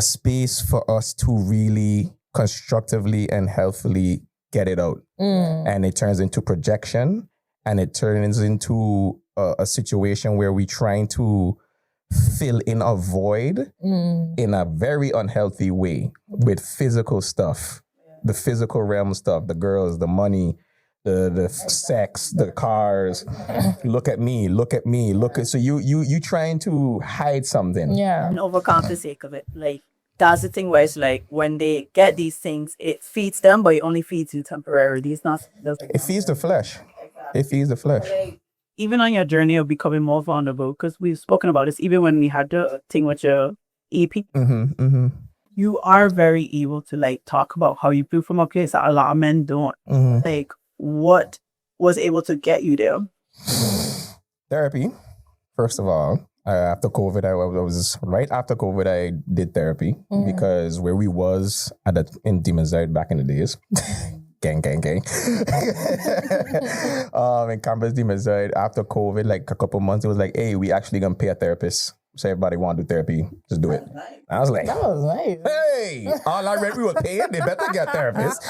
space for us to really constructively and healthily get it out. And it turns into projection, and it turns into a situation where we're trying to fill in a void in a very unhealthy way with physical stuff, the physical realm stuff, the girls, the money, the sex, the cars. Look at me. So you trying to hide something. Yeah. And overcome for the sake of it. Like, that's the thing where it's like, when they get these things, it feeds them, but it only feeds you temporarily. It's not... It feeds the flesh. It feeds the flesh. Like, even on your journey of becoming more vulnerable, because we've spoken about this, even when we had the thing with your EP, you are very able to like talk about how you grew from a place that a lot of men don't. Like, what was able to get you there? Therapy, first of all. After COVID, I was right after COVID. I did therapy because where we was in Demonside back in the days, gang. In campus Demonside, after COVID, like a couple months, it was like, hey, we actually gonna pay a therapist. So everybody want to do therapy, just do it. I was like, That was nice. hey, all I read we were paying, they better get therapists.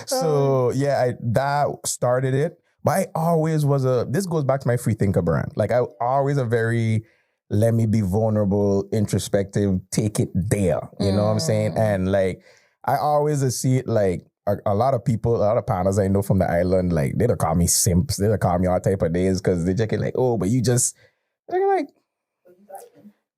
So yeah, that started it. But I always this goes back to my free thinker brand. Like I always a very, let me be vulnerable, introspective, take it there. You know what I'm saying? And like, I always see it like a lot of people, a lot of partners I know from the island, like they don't call me simps. They don't call me all type of names because they check it like, oh, but you just, they're like,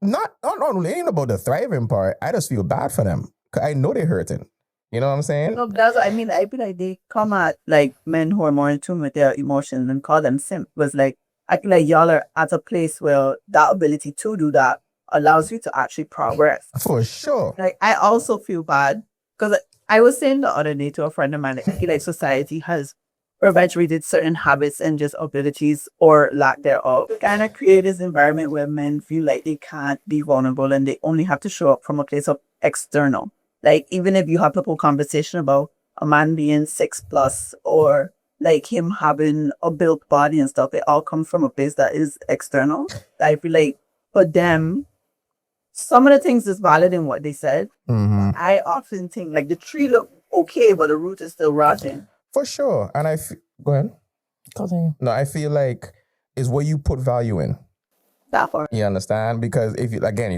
not ain't about the thriving part. I just feel bad for them. Cause I know they're hurting. You know what I'm saying? No, that's what I mean. I feel like they come at like men who are more in tune with their emotions and call them simp. Was like, I feel like y'all are at a place where that ability to do that allows you to actually progress. For sure. Like I also feel bad because I was saying the other day to a friend of mine, like, I feel like society has perpetuated certain habits and just abilities or lack thereof. Kind of create this environment where men feel like they can't be vulnerable and they only have to show up from a place of external. Like, even if you have a whole conversation about a man being 6+ or like him having a built body and stuff, it all comes from a place that is external. I feel like for them, some of the things is valid in what they said. I often think like the tree look okay, but the root is still rotten. For sure. And go ahead. Continue. No, I feel like it's what you put value in. That far. You understand? Because if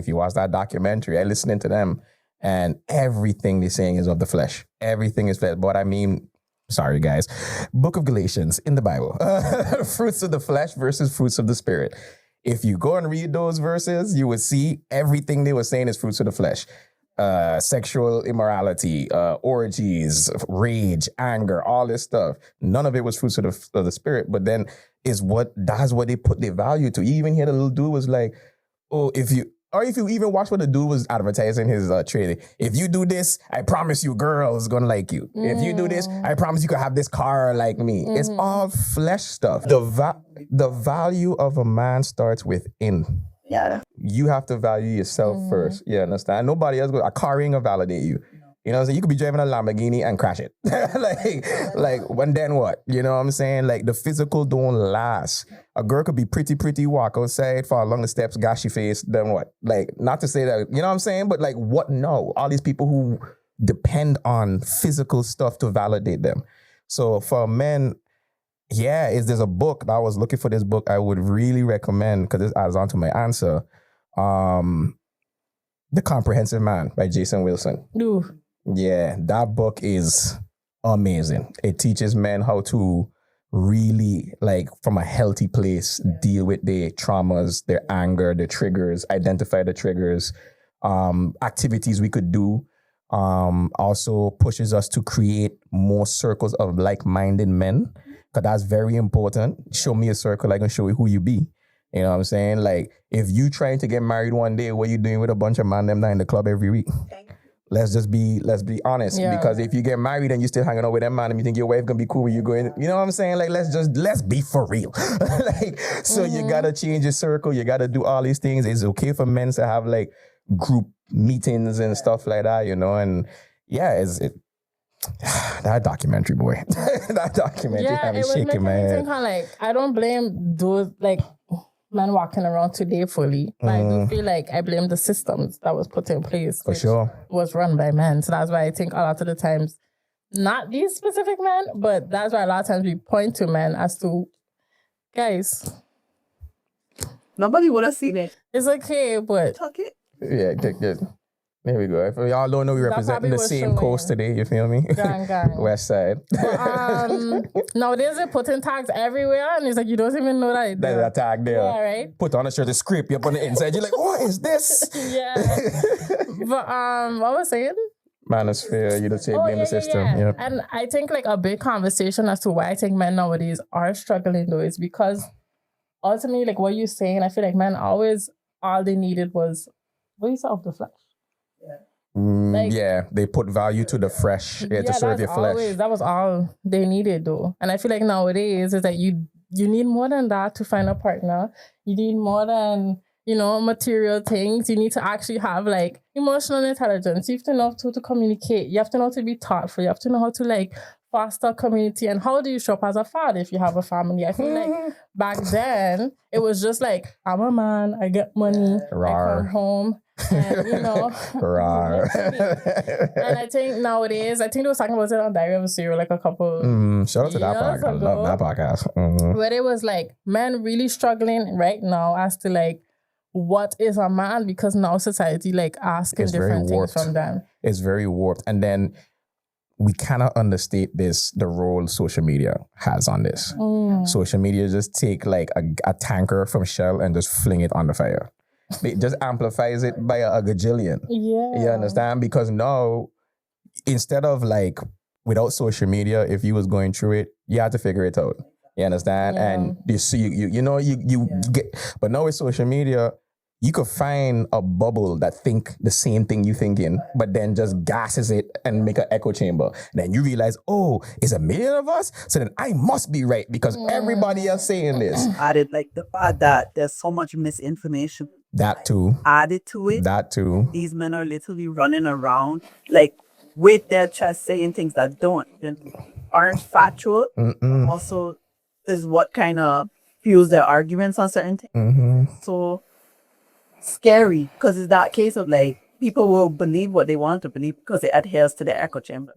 you watch that documentary, I listening to them, and everything they're saying is of the flesh. Everything is flesh. But I mean, sorry guys, Book of Galatians in the Bible, fruits of the flesh versus fruits of the spirit. If you go and read those verses, you would see everything they were saying is fruits of the flesh. Sexual immorality, orgies, rage, anger, all this stuff. None of it was fruits of the spirit. But then that's what they put their value to. You even hear the little dude was like, oh, if you even watch what the dude was advertising his trading. If you do this, I promise you, girl is gonna like you. If you do this, I promise you can have this car like me. It's all flesh stuff. The value of a man starts within. Yeah. You have to value yourself first. You understand? Nobody else a car ain't gonna validate you. You know what I'm saying? You could be driving a Lamborghini and crash it. like when then what? You know what I'm saying? Like the physical don't last. A girl could be pretty, walk outside, fall along the steps, gashy face, then what? Like, not to say that, you know what I'm saying? But like, what? No. All these people who depend on physical stuff to validate them. So for men, yeah, there's a book. I was looking for this book I would really recommend because this adds on to my answer. The Comprehensive Man by Jason Wilson. Ooh. Yeah, that book is amazing. It teaches men how to really, like, from a healthy place, deal with their traumas, their anger, their triggers, identify the triggers, activities we could do. Also pushes us to create more circles of like-minded men, because that's very important. Show me a circle, I can show you who you be. You know what I'm saying? Like, if you trying to get married one day, what you doing with a bunch of man them not in the club every week? Let's be honest. Yeah. Because if you get married and you still hanging out with them man and you think your wife gonna be cool with you going, you know what I'm saying? Like, let's be for real. So you gotta change your circle. You gotta do all these things. It's okay for men to have like group meetings and stuff like that, you know? And yeah, that documentary, boy. That documentary had me shaking my head. Like, I don't blame those like men walking around today fully. But I do feel like I blame the systems that was put in place. For sure. Was run by men. So that's why I think a lot of the times, not these specific men, but that's why a lot of times we point to men as to, guys. Nobody would have seen it. It's okay, but. Tuck it. Yeah, good. There we go. If y'all don't know, we representing the same coast today, you feel me? Gang. West side. Nowadays they're putting tags everywhere and it's like you don't even know that. There's a tag there. Yeah, right? Put on a shirt, the script, you up on the inside, you're like, what is this? Yeah. But what was I saying? Manosphere, you don't say blame the system. Yeah. Yep. And I think like a big conversation as to why I think men nowadays are struggling though is because ultimately, like what you're saying, I feel like men always, all they needed was, what you said, of the flesh. Yeah, they put value to the fresh, to serve your flesh. That was all they needed though. And I feel like nowadays is that you you need more than that to find a partner. You need more than, material things. You need to actually have like emotional intelligence. You have to know how to communicate. You have to know how to be thoughtful. You have to know how to like foster community. And how do you show up as a father if you have a family? I feel like back then it was just like, I'm a man, I get money, I come home. And and I think nowadays, I think they was talking about it on Diary of a Serial like a couple shout out to that podcast. I love that podcast. Where it was like men really struggling right now as to like what is a man, because now society like asking different things from them. It's very warped. And then we cannot understate the role social media has on this. Social media just take like a tanker from Shell and just fling it on the fire. It just amplifies it by a gajillion. Yeah. You understand? Because now, instead of like, without social media, if you was going through it, you had to figure it out. You understand? Yeah. And you see, you get, but now with social media, you could find a bubble that think the same thing you thinking, but then just gases it and make an echo chamber. Then you realize, oh, it's 1 million of us? So then I must be right because everybody else saying this. Added like the fact that there's so much misinformation. That too. Added to it. That too. These men are literally running around like with their chest saying things that aren't factual. Also is what kind of fuels their arguments on certain things. So scary, because it's that case of like people will believe what they want to believe because it adheres to their echo chamber.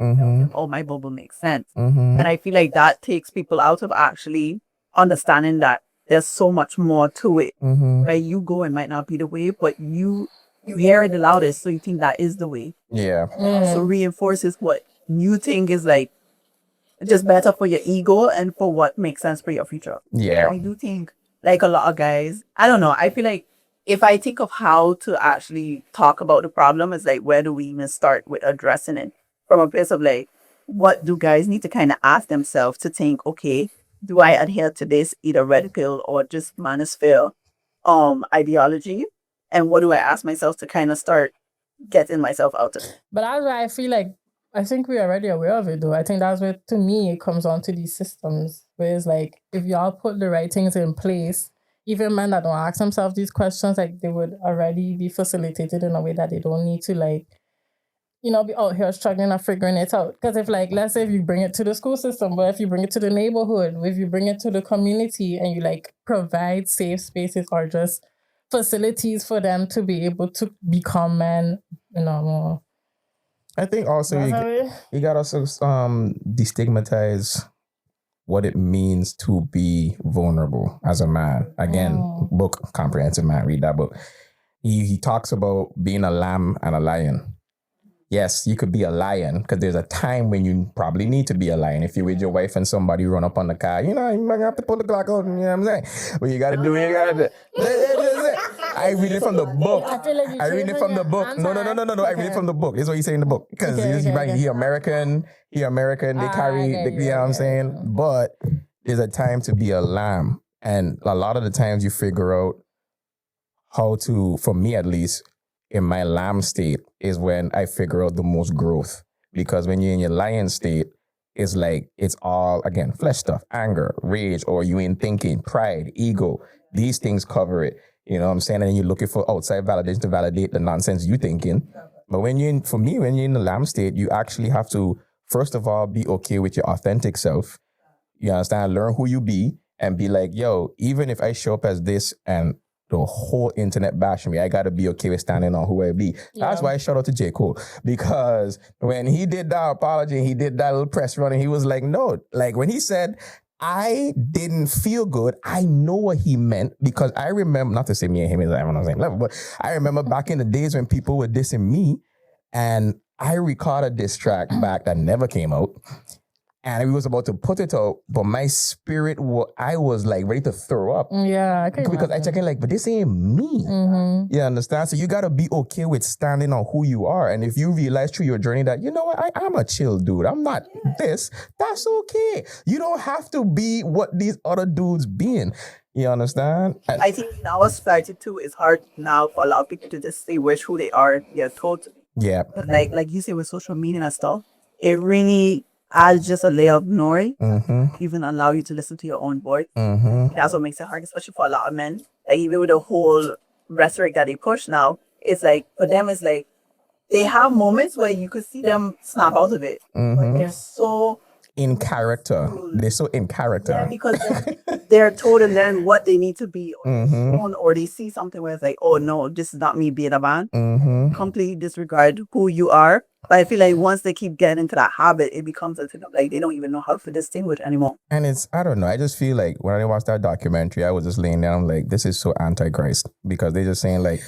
Oh, my bubble makes sense. And I feel like that takes people out of actually understanding that there's so much more to it. Where you go, it might not be the way, but you hear it the loudest, so you think that is the way. Yeah. So reinforces what you think is like just better for your ego and for what makes sense for your future. Yeah. I do think like a lot of guys, I don't know, I feel like if I think of how to actually talk about the problem, it's like, where do we even start with addressing it? From a place of like, what do guys need to kind of ask themselves to think, okay, do I adhere to this either radical or just manosphere ideology? And what do I ask myself to kind of start getting myself out of it? But that's why I feel like, I think we're already aware of it though. I think that's where, to me, it comes on to these systems. Where it's like, if y'all put the right things in place, even men that don't ask themselves these questions, like they would already be facilitated in a way that they don't need to like, be out here struggling and figuring it out. Because if like, let's say if you bring it to the school system, but if you bring it to the neighborhood, if you bring it to the community and you like provide safe spaces or just facilities for them to be able to become men, more. I think also you got to also destigmatize what it means to be vulnerable as a man. Again, book, Comprehensive Man, read that book. He talks about being a lamb and a lion. Yes, you could be a lion because there's a time when you probably need to be a lion. If you're with your wife and somebody run up on the car, you might have to pull the Glock out, you know what I'm saying? But you got to do what you got to do. I read it from the book. I read it from the book. No. I read it from the book. This is what you say in the book. Because he American, they carry, you know what I'm saying? But there's a time to be a lamb. And a lot of the times you figure out how to, for me at least, in my lamb state is when I figure out the most growth. Because when you're in your lion state, it's like, it's all, again, flesh stuff, anger, rage, or you ain't thinking, pride, ego. These things cover it. You know what I'm saying? And you're looking for outside validation to validate the nonsense you thinking. But when you're in the lamb state, you actually have to, first of all, be okay with your authentic self. You understand? Learn who you be and be like, yo, even if I show up as this and the whole internet bashing me, I got to be okay with standing on who I be. Yeah. That's why I shout out to J. Cole. Because when he did that apology, he did that little press run, and he was like, no. Like when he said, I didn't feel good, I know what he meant. Because I remember, not to say me and him is on the same level, but I remember back in the days when people were dissing me, and I recorded a diss track back that never came out. And we was about to put it out, but my spirit, I was like ready to throw up. Yeah, because I check in like, but this ain't me. You understand? So you gotta be okay with standing on who you are. And if you realize through your journey that, you know what, I'm a chill dude. I'm not this. That's okay. You don't have to be what these other dudes being. You understand? I think in our society too, it's hard now for a lot of people to just say which who they are. They're told. Yeah. But like you say with social media and stuff, it really as just a layer of noise, even allow you to listen to your own voice. That's what makes it hard, especially for a lot of men. Like even with the whole rhetoric that they push now, it's like for them it's like they have moments where you could see them snap out of it. But they're so in character. They're so in character. Yeah, because they're told and then what they need to be or they see something where it's like, oh no, this is not me being a man. Completely disregard who you are. But I feel like once they keep getting into that habit, it becomes a thing of like they don't even know how to distinguish anymore. And it's, I don't know, I just feel like when I watched that documentary, I was just laying down, I'm like, this is so antichrist, because they're just saying like,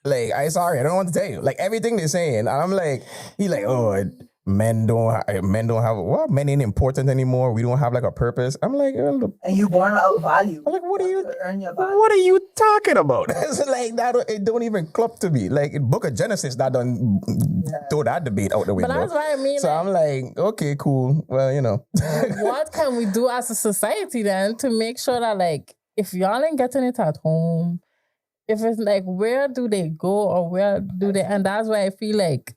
I sorry, I don't want to tell you. Like everything they're saying, I'm like, he like, oh, men don't have, what? Men ain't important anymore. We don't have like a purpose. I'm like, and you born out value. I'm like, what are you earn your value. What are you talking about? It's like that. It don't even club to me. Like in Book of Genesis, that don't throw that debate out the window. But that's what I mean. So I'm like, okay, cool. Well, you know, what can we do as a society then to make sure that like if y'all ain't getting it at home, if it's like where do they go or where do they? And that's why I feel like.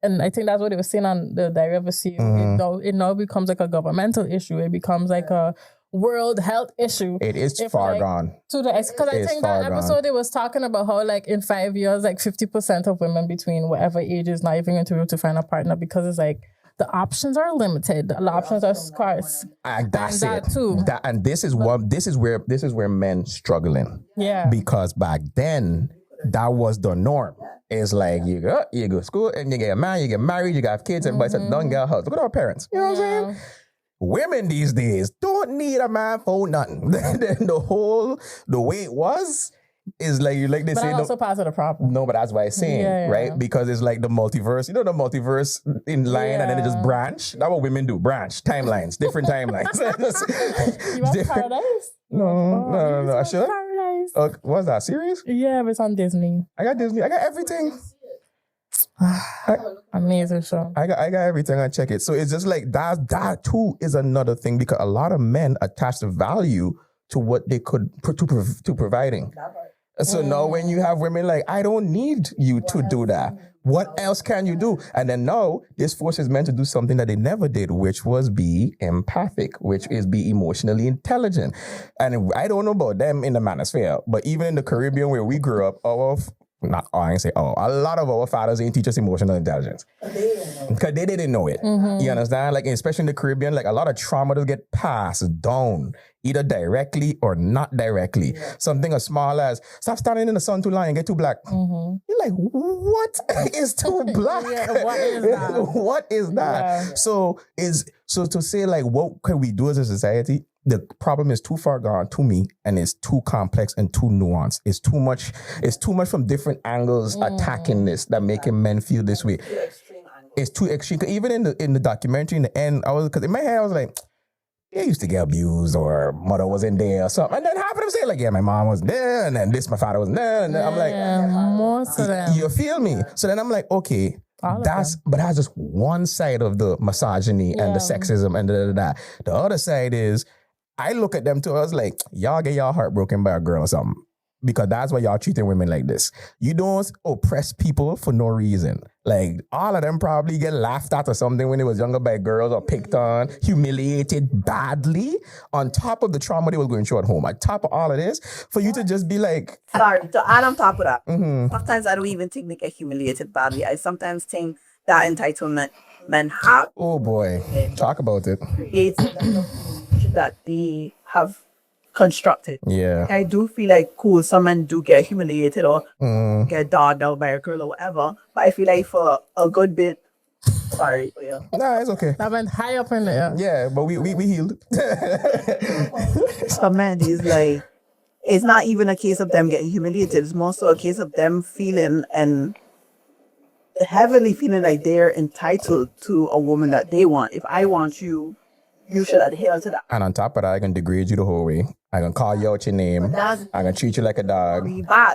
And I think that's what they were saying on the Diary of a CEO. It now becomes like a governmental issue. It becomes like a world health issue. It is far gone. Because I think that episode it was talking about how like in 5 years, like 50% of women between whatever age is not even going to be able to find a partner because it's like the options are limited. The options are scarce. That's and it. Too. And this is where men struggling. Yeah. Because back then that was the norm. It's like you go to school and you get married, you get married, you got kids, everybody said, don't get a house. Look at our parents. You know what I'm saying? Women these days don't need a man for nothing. The way it was is like you like they but say. But also part of the problem. No, but that's why I'm saying, right? Because it's like the multiverse. You know the multiverse in line and then it just branch. That's what women do. Branch. Timelines. Different timelines. You watch Paradise? No. I should. What's that? Serious? Yeah, but it's on Disney. I got Disney. I got everything. Amazing show. I got everything. I check it. So it's just like that too is another thing because a lot of men attach the value to what they could to providing. So now when you have women like, I don't need you to do that. What else can you do? And then now this forces men to do something that they never did, which was be empathic, which is be emotionally intelligent. And I don't know about them in the Manosphere, but even in the Caribbean where we grew up, a lot of our fathers ain't teach us emotional intelligence. Because they didn't know it. You understand? Like, especially in the Caribbean, like a lot of trauma does get passed down, either directly or not directly. Something as small as, stop standing in the sun too long and get too black. You're like, what is too black? What is that? What is that? Yeah. So to say like, what can we do as a society? The problem is too far gone to me, and it's too complex and too nuanced. It's too much from different angles attacking this that making men feel this way. It's too extreme. Even in the documentary, in the end, because in my head I was like, they used to get abused or mother wasn't there or something. And then half of them say like, yeah, my mom wasn't there, and then my father wasn't there, and then I'm like, most of them. You feel me? So then I'm like, okay. That's just one side of the misogyny and the sexism and The other side is I look at them too. I was like, y'all get y'all heart broken by a girl or something. Because that's why y'all treating women like this. You don't oppress people for no reason. Like, all of them probably get laughed at or something when they was younger by girls or picked on, humiliated badly, on top of the trauma they was going through at home. On top of all of this, for you to just be like... Sorry, to add on top of that, sometimes I don't even think they get humiliated badly. I sometimes think that entitlement men have... Oh boy, talk about it. ...creates that they have constructed. Yeah. I do feel like, cool, some men do get humiliated or get dogged out by a girl or whatever. But I feel like for a good bit, sorry. Yeah. Nah, it's okay. That went high up in there. Yeah, but we healed. Some men is like, it's not even a case of them getting humiliated. It's more so a case of them feeling and heavily feeling like they're entitled to a woman that they want. If I want you, you should adhere to that. And on top of that, I can degrade you the whole way. I can call you out your name. I can treat you like a dog.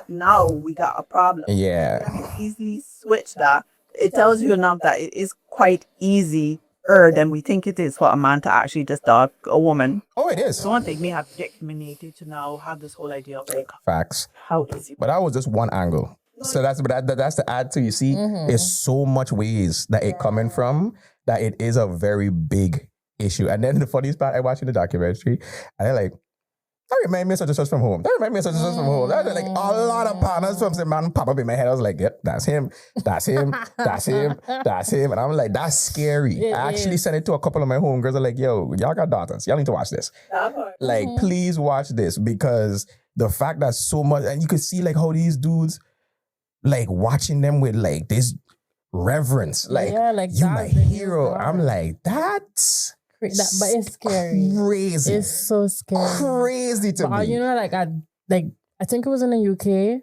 Now we got a problem. Yeah. You can easily switch that. It tells you enough that it is quite easier than we think it is for a man to actually just dog a woman. Oh, it is. Don't think me have to get humiliated to now have this whole idea of like facts. How easy. But that was just one angle. So that's to add to, you see, there's so much ways that it coming from. that it is a very big issue. And then the funniest part, I watched in the documentary, and they're like, that remind me of such and such from home. That remind me of such and such from home. That, like, a lot of partners from the man pop up in my head. I was like, yep, that's him. That's him. That's him. That's him. And I'm like, that's scary. I actually sent it to a couple of my homegirls. I'm like, yo, y'all got daughters. Y'all need to watch this. Like, please watch this, because the fact that so much, and you could see like how these dudes, like watching them with like this reverence. Like, you my hero. I'm like, that's... but it's scary. Crazy. It's so scary. Crazy to me. You know, I think it was in the UK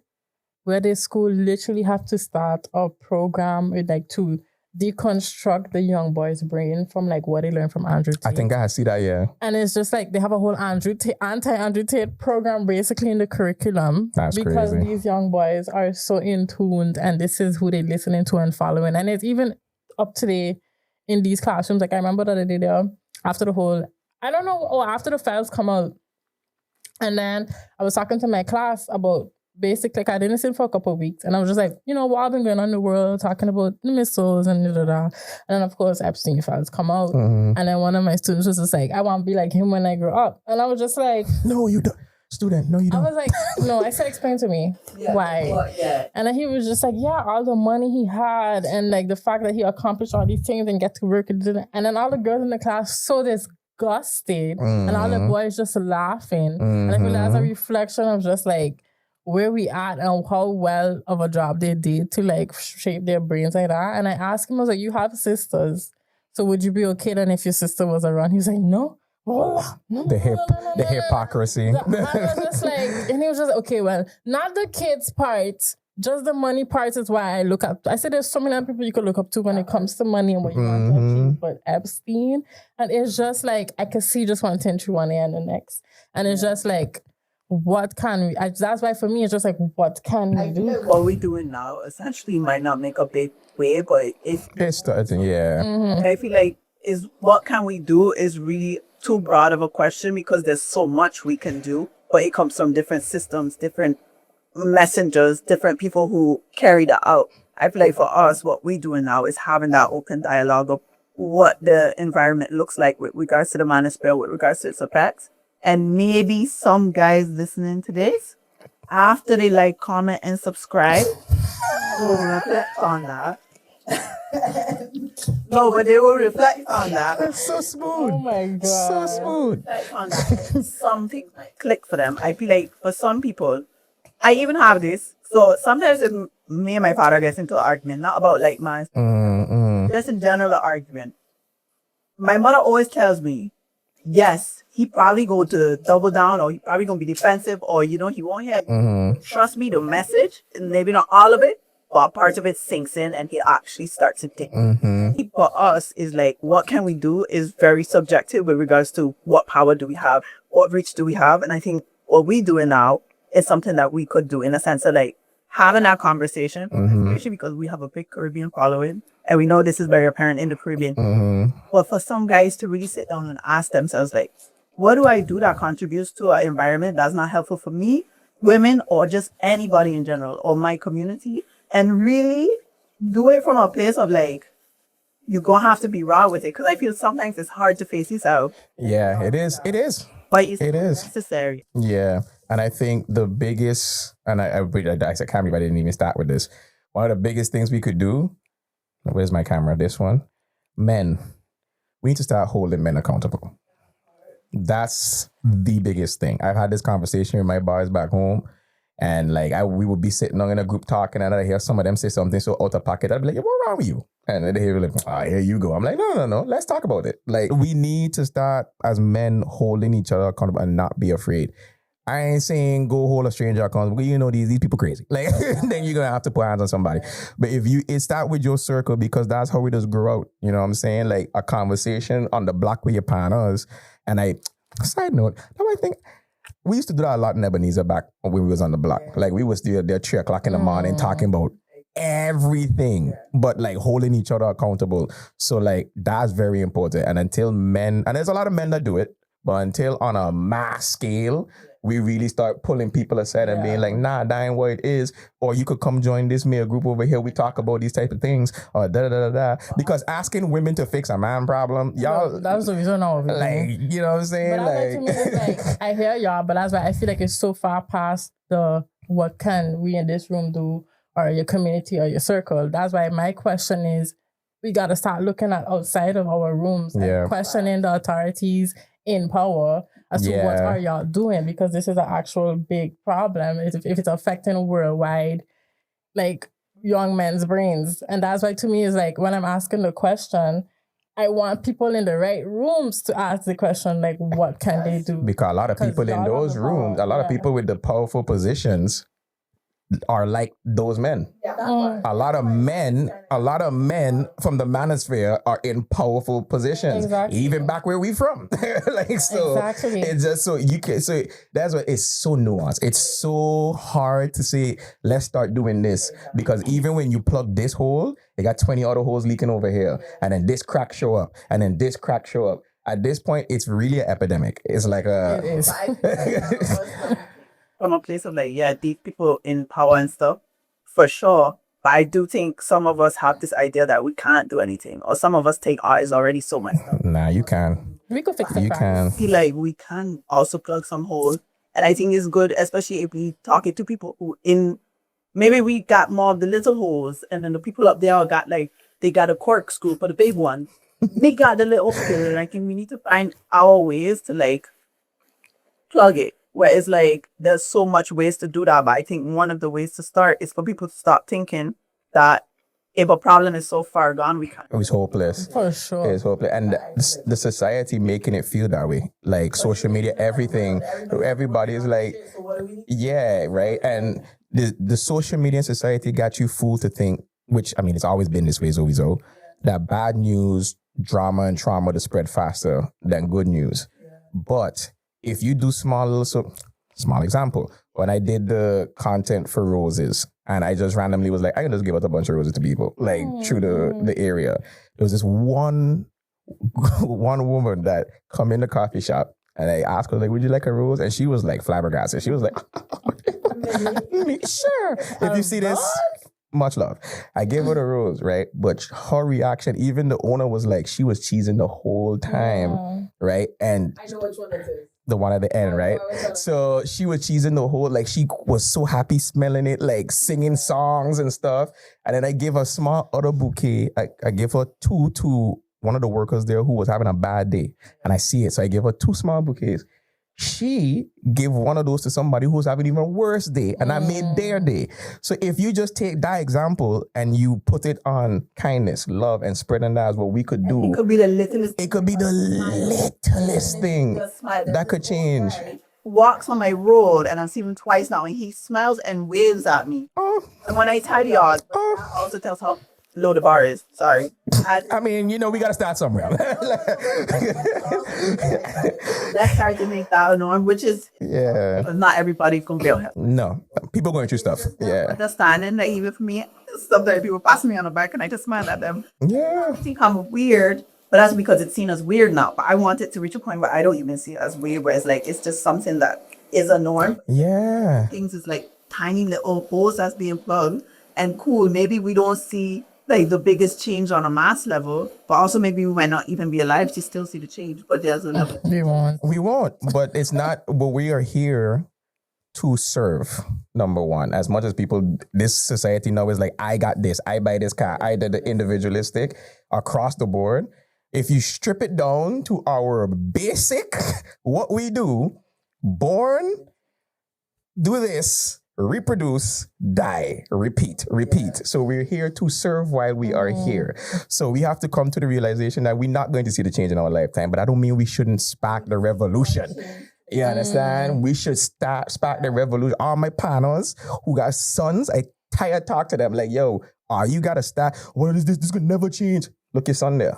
where the school literally have to start a program with like to deconstruct the young boy's brain from like what they learned from Andrew Tate. I think I see that, yeah. And it's just like they have a whole anti-Andrew Tate program basically in the curriculum. That's because crazy. these young boys are so in tuned and this is who they're listening to and following. And it's even up today in these classrooms. Like I remember that I did there after the whole, I don't know, or after the files come out. And then I was talking to my class about basically, like I didn't listen for a couple of weeks. And I was just like, you know, what I've been going on in the world, talking about the missiles and da-da-da. And then, of course, Epstein files come out. And then one of my students was just like, I want to be like him when I grow up. And I was just like... No, you don't. Student, no, you don't. I was like, no, I said, explain to me why. And then he was just like, yeah, all the money he had and like the fact that he accomplished all these things and get to work. And then all the girls in the class so disgusted and all the boys just laughing. And I feel that's a reflection of just like where we at and how well of a job they did to like shape their brains like that. And I asked him, I was like, you have sisters, so would you be okay then if your sister was around? He was like, no. The hypocrisy. I was just like, and he was just okay, well, not the kids part, just the money part is why I look up. I said there's so many other people you could look up to when it comes to money and what you want to achieve, but Epstein, and it's just like I could see just one thing through one ear and the next, and it's just like, what can we? That's why for me it's just like, what can we do? Like what we're doing now essentially might not make a big wave, but it's starting, yeah. I feel like is what can we do is really too broad of a question because there's so much we can do, but it comes from different systems, different messengers, different people who carry that out. I feel like for us, what we're doing now is having that open dialogue of what the environment looks like with regards to the Manosphere, with regards to its effects. And maybe some guys listening to this, after they like, comment, and subscribe, will reflect on that. No, but they will reflect on that. That's so smooth. Oh my God. So smooth. Reflect on that. Something might click for them. I feel like for some people, I even have this. So sometimes me and my father gets into an argument, not about like my, just in general an argument. My mother always tells me, yes, he probably go to double down or he probably going to be defensive or, you know, he won't hear. Trust me, the message, maybe not all of it, but part of it sinks in and he actually starts to think. For us is like, what can we do is very subjective with regards to what power do we have, what reach do we have. And I think what we're doing now is something that we could do in a sense of like having that conversation, especially because we have a big Caribbean following. And we know this is very apparent in the Caribbean. But for some guys to really sit down and ask themselves, like, what do I do that contributes to an environment that's not helpful for me, women, or just anybody in general, or my community? And really do it from a place of like, you're going to have to be raw with it. Because I feel sometimes it's hard to face yourself. Yeah, it is. It is. But it's It is. necessary. Yeah. And I think the biggest, and I can't believe I didn't even start with this. One of the biggest things we could do, where's my camera? This one. Men. We need to start holding men accountable. That's the biggest thing. I've had this conversation with my boys back home. And like we would be sitting on in a group talking and I hear some of them say something so out of pocket. I'd be like, yeah, what's wrong with you? And then they were like, here you go. I'm like, no. Let's talk about it. Like we need to start as men holding each other accountable and not be afraid. I ain't saying go hold a stranger accountable because you know these people crazy. Like then you're gonna have to put hands on somebody. But if it start with your circle because that's how we just grow out. You know what I'm saying? Like a conversation on the block with your partners. And side note, I think we used to do that a lot in Ebenezer back when we was on the block. Like we was there 3 o'clock in the morning talking about everything, but like holding each other accountable. So like that's very important. And until men, and there's a lot of men that do it, but until on a mass scale, we really start pulling people aside and being like, nah, that ain't what it is. Or you could come join this male group over here. We talk about these type of things. Or da-da-da-da-da. Because asking women to fix a man problem, y'all... That's the reason now. Like, you know what I'm saying? But like, to me, it's like, I hear y'all, but that's why I feel like it's so far past the what can we in this room do or your community or your circle. That's why my question is, we got to start looking at outside of our rooms and questioning the authorities in power as to what are y'all doing, because this is an actual big problem if it's affecting worldwide, like, young men's brains. And that's why to me is like, when I'm asking the question, I want people in the right rooms to ask the question, like, what can they do? Because a lot of people in those rooms, a lot of people with the powerful positions are like those men. A lot of men from the Manosphere are in powerful positions, even back where we from. Like, so it's just so you can. So that's what it's so nuanced. It's so hard to say, let's start doing this, because even when you plug this hole, they got 20 other holes leaking over here, and then this crack show up, and then this crack show up. At this point, it's really an epidemic. It's like a. It is. From a place of like, these people in power and stuff, for sure. But I do think some of us have this idea that we can't do anything, or some of us take art is already so much stuff. Nah, you can. We could fix the You can. I feel like we can also plug some holes. And I think it's good, especially if we talking to people who maybe we got more of the little holes, and then the people up there got like, they got a corkscrew for the big one. They got the little hole, and I think we need to find our ways to like plug it. Where it's like, there's so much ways to do that, but I think one of the ways to start is for people to stop thinking that if a problem is so far gone, we can't. It's hopeless. For sure. It's hopeless. And the society making it feel that way. Like social media, everything. Everybody is like, yeah, right? And the social media and society got you fooled to think, which, I mean, it's always been this way, sowieso, that bad news, drama, and trauma to spread faster than good news. But if you do small example, when I did the content for roses, and I just randomly was like, I can just give out a bunch of roses to people, like through the area. There was this one woman that come in the coffee shop, and I asked her, like, would you like a rose? And she was like flabbergasted. She was like, sure. If you see this, much love. I gave her the rose, right? But her reaction, even the owner was like, she was cheesing the whole time, right? And I know which one that is. the one at the end, right? So she was cheesing the whole, like, she was so happy smelling it, like singing songs and stuff. And then I gave her a small other bouquet. I gave her two to one of the workers there who was having a bad day. And I see it. So I gave her 2 small bouquets. She gave one of those to somebody who's having an even worse day, and I made their day. So if you just take that example and you put it on kindness, love, and spreading that is what we could do. It could be the littlest. It could be the littlest thing that could change. Walks on my road, and I see him twice now, and he smiles and waves at me. And when I tidy yard, I also tells how low the bar is. Sorry. I mean, you know, we got to start somewhere. Let's start to make that a norm, which is not everybody can feel help. No, people going through stuff. Yeah. Understanding that even for me, sometimes people pass me on the back and I just smile at them. Yeah. I think I'm weird, but that's because it's seen as weird now. But I want it to reach a point where I don't even see it as weird, where it's like, it's just something that is a norm. Yeah. Things is like tiny little holes that's being plugged, and cool. Maybe we don't see like the biggest change on a mass level, but also maybe we might not even be alive to still see the change. But there's a level. We won't. But it's not. But we are here to serve. Number one, as much as people, this society now is like, I got this, I buy this car, I did the individualistic across the board. If you strip it down to our basic, what we do, born, do this, reproduce, die, repeat. So we're here to serve while we are here. So we have to come to the realization that we're not going to see the change in our lifetime, but I don't mean we shouldn't spark the revolution. You understand? We should spark the revolution. All my panels who got sons, I tired talk to them like, yo, you got to start. What is this? This could never change. Look your son there.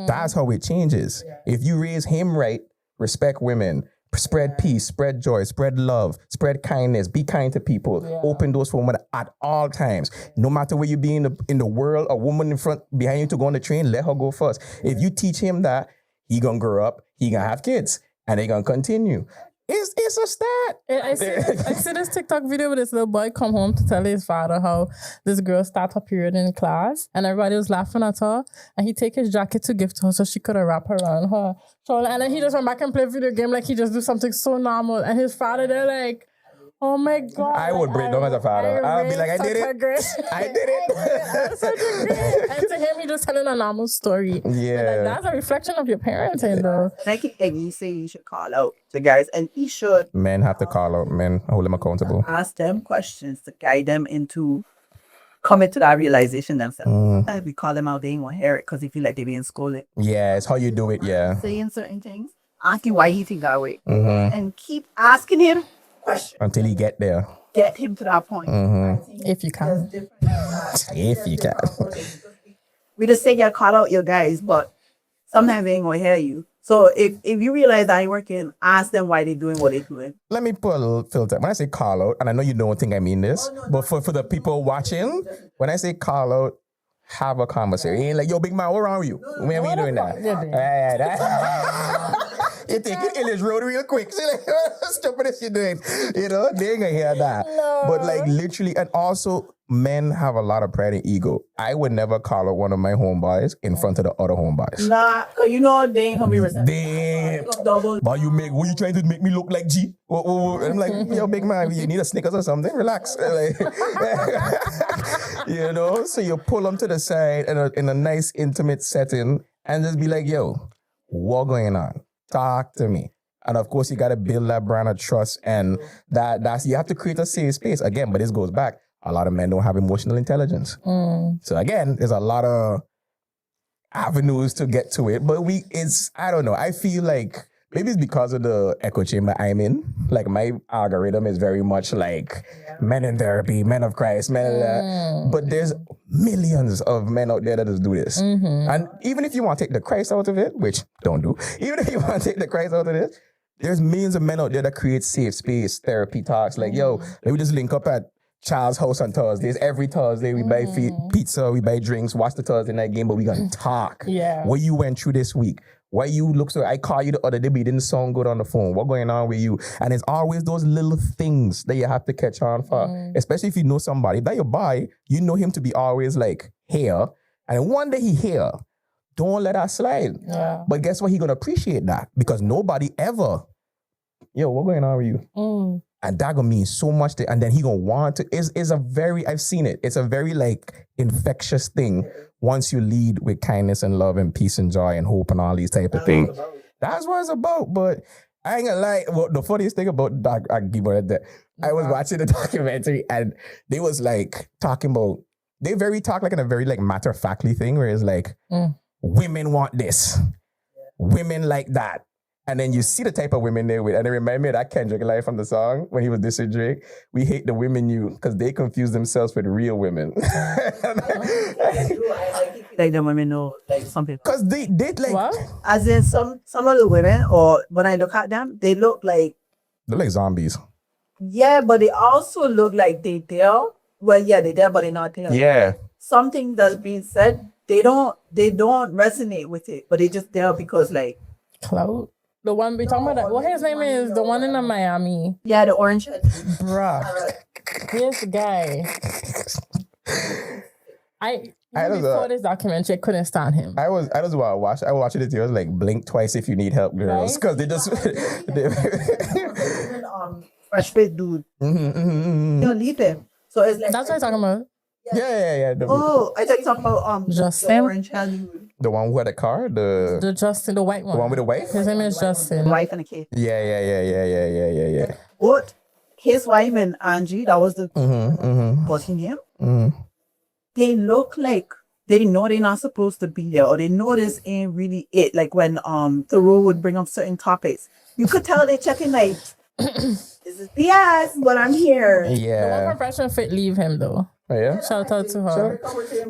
That's how it changes. If you raise him right, respect women, spread peace, spread joy, spread love, spread kindness, be kind to people, open doors for women at all times. No matter where you be in the world, a woman in front, behind you to go on the train, let her go first. If you teach him that, he gonna grow up, he gonna have kids, and they gonna continue. It's a stat. I see this TikTok video where this little boy come home to tell his father how this girl start her period in class and everybody was laughing at her and he take his jacket to give to her so she could wrap around her shoulder and then he just went back and play video game like he just do something so normal and his father they're like, oh my God. I would break down as a father. I would be like, I did it. I did it. Such a great. And to him, he just telling a normal story. Yeah. Like, that's a reflection of your parenting, though. Like you say, you should call out the guys, and he should. Men have to call out men, hold them accountable. Ask them questions to guide them into coming to that realization themselves. Sometimes we call them out, they ain't gonna hear it because they feel like they're being scolded. Yeah, it's how you do it, yeah. Saying certain things, asking why he think that way, and keep asking him questions until he get there. Get him to that point. If you can. If you can. We just say you call out your guys, but sometimes they ain't gonna hear you. So if you realize that ain't working, ask them why they doing what they doing. Let me put a little filter. When I say call out, and I know you don't think I mean this, but for the people watching, when I say call out, have a conversation. You ain't like, yo, big man, what wrong with you? When are we doing that? You take it in this road real quick. See, like, what stupidness you doing? You know, they ain't gonna hear that. No. But like literally, and also men have a lot of pride and ego. I would never call out one of my homeboys in front of the other homeboys. Nah, cause you know they ain't gonna be receptive. Damn. But what you trying to make me look like G? I'm like, yo, big man, you need a Snickers or something? Relax. Like, you know, so you pull them to the side in a nice intimate setting and just be like, yo, what going on? Talk to me. And of course, you got to build that brand of trust, and that's you have to create a safe space again. But this goes back. A lot of men don't have emotional intelligence. So again, there's a lot of avenues to get to it. But I don't know. I feel like maybe it's because of the echo chamber I'm in. Like my algorithm is very much like men in therapy, men of Christ, men of that. But there's millions of men out there that just do this. And even if you want to take the Christ out of it, which don't do, even if you want to take the Christ out of this, there's millions of men out there that create safe space, therapy talks. Like, yo, let me just link up at Child's house on Thursdays. Every Thursday we buy pizza, we buy drinks, watch the Thursday night game, but we gonna talk. What you went through this week. Why you look so... I called you the other day, but you didn't sound good on the phone. What going on with you? And it's always those little things that you have to catch on for. Especially if you know somebody. That you buy, you know him to be always like here. And one day he here. Don't let that slide. But guess what? He gonna appreciate that. Because nobody ever... Yo, what going on with you? And that gonna mean so much to... And then he gonna want to... It's a very... I've seen it. It's a very like infectious thing. Once you lead with kindness and love and peace and joy and hope and all these type of things. That's what it's about. But I ain't gonna lie, the funniest thing about that, I was watching the documentary and they was like talking about, they talk like in a very like matter-of-factly thing where it's like, women want this, women like that. And then you see the type of women they're with. And it reminded me of that Kendrick line from the song when he was dissing Drake. We hate the women you because they confuse themselves with real women. Like the women know like some people. Because they like... What? As in some of the women, or when I look at them, they look like... They're like zombies. Yeah, but they also look like they there. Well, yeah, they there, but they're not there. Yeah. Something that's being said, they don't resonate with it, but they just there because like... Clout? The one we talking about, what his name is? The one in the Miami. Yeah, the orange head. Bruh. This guy. Before this documentary, I couldn't stand him. I just want to watch. I watched it. I was like, blink twice if you need help, girls, because they just. Fresh fit dude. Don't leave him. So it's like that's what I'm talking about. Yeah. I thought you talking about Justin. the orange head dude. The one who had a car, the Justin, the white one. The one with the wife? His name is Justin. The wife and the kid. Yeah. But his wife and Angie, that was the bossing him. They look like they know they're not supposed to be there, or they know this ain't really it. Like when Thoreau would bring up certain topics, you could tell they checking like, this is BS, but I'm here. The one from Fresh and Fit leave him though. Oh, yeah? Shout out to her.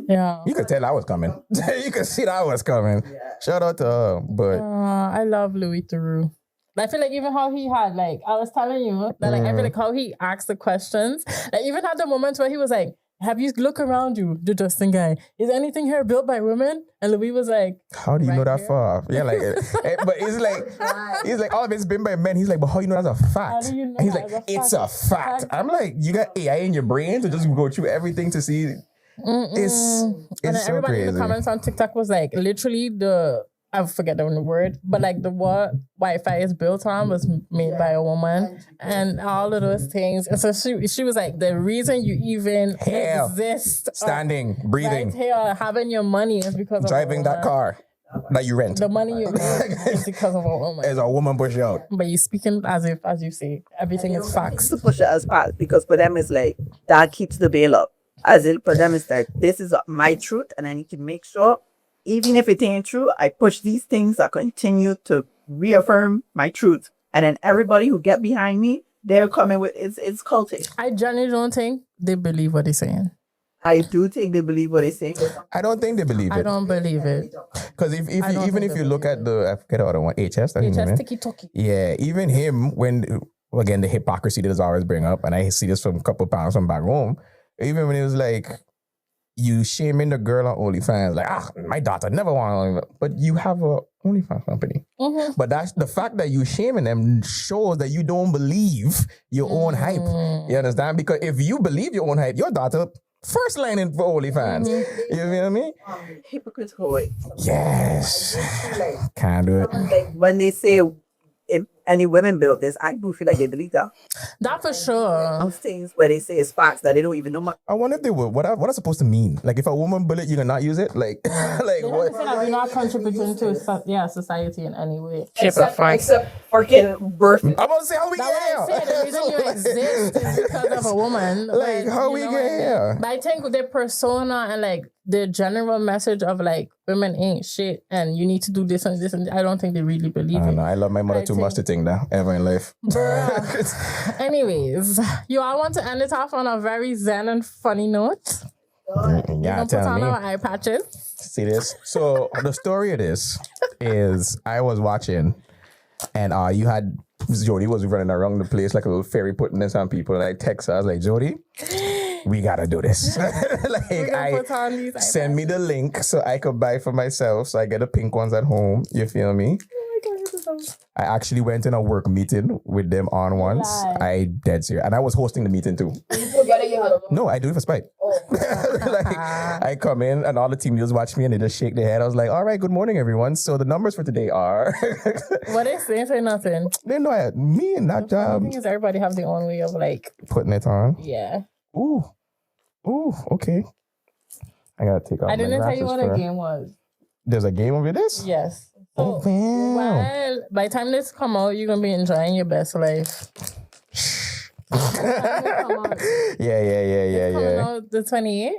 Yeah. You could tell I was coming. You could see that I was coming. Yeah. Shout out to her. But I love Louis Theroux. I feel like even how he had, like, I was telling you, that like I feel like how he asked the questions. Like even had the moments where he was like, have you look around you, the Justin guy? Is anything here built by women? And Louis was like, how do you know that here? far? Yeah, like, but he's like, all of it's been by men. He's like, but how you know that's a fact? How do you know And he's that's like, a it's a fact. I'm like, you got AI in your brain to just go through everything to see. It's and then so everybody crazy. in the comments on TikTok was like, literally I forget the word, but like what Wi-Fi is built on was made by a woman and all of those things. And so she was like, the reason you even exist, standing, breathing, right here, having your money is because of driving that car that you rent. The money you make is because of a woman. As a woman push you out. But you speaking as if, as you say, everything is facts. To push it as facts because for them it's like that keeps the bail up. As in for them it's like this is my truth and I need to make sure even if it ain't true, I push these things that continue to reaffirm my truth. And then everybody who get behind me, they're coming with it's culty. I genuinely don't think they believe what they're saying. I do think they believe what they say. I don't think they believe it. I don't believe it. Because if you look at the, I forget the other one, HS, Tiki-Toki. Yeah, even him, when, again, the hypocrisy that is always bring up, and I see this from a couple of pounds from back home, even when it was like, you shaming the girl on OnlyFans, like, my daughter never want OnlyFans. But you have a OnlyFans company. Mm-hmm. But that's the fact that you shaming them shows that you don't believe your own hype. You understand? Because if you believe your own hype, your daughter first line in for OnlyFans. You know what I mean? Hypocritical way. Yes. Can't do it. Like when they say if any women built this, I do feel like they believe that. That for sure. Those things where they say it's facts that they don't even know much. I wonder if they would. What are supposed to mean? Like if a woman built it, you gonna not use it? Like what? We're not contributing to society in any way. Except fucking birth. I'm gonna say how we get here. The reason you exist is because of a woman. Like how we get here. But I think their persona and like the general message of like women ain't shit and you need to do this and this and I don't think they really believe it. No, I love my mother too much to think that ever in life. Anyways, you all want to end it off on a very zen and funny note. Yeah, put on our eye patches. See this? So the story of this is I was watching and you had Jody was running around the place like a little fairy putting this on people and I text her, I was like, Jody, we gotta do this. Like send me the link so I could buy for myself so I get the pink ones at home. You feel me? I actually went in a work meeting with them on once. I dead serious. And I was hosting the meeting too. No, I do it for spite. Like, I come in and all the team leaders watch me and they just shake their head. I was like, all right, good morning, everyone. So the numbers for today are... What they say nothing. They know me and that job. The thing is everybody have their own way of like... putting it on. Yeah. Ooh, okay. I gotta take off my glasses. I didn't tell you what a game was. There's a game over this? Yes. So, well, by the time this come out, you're gonna be enjoying your best life. Yeah. Coming out the 28th?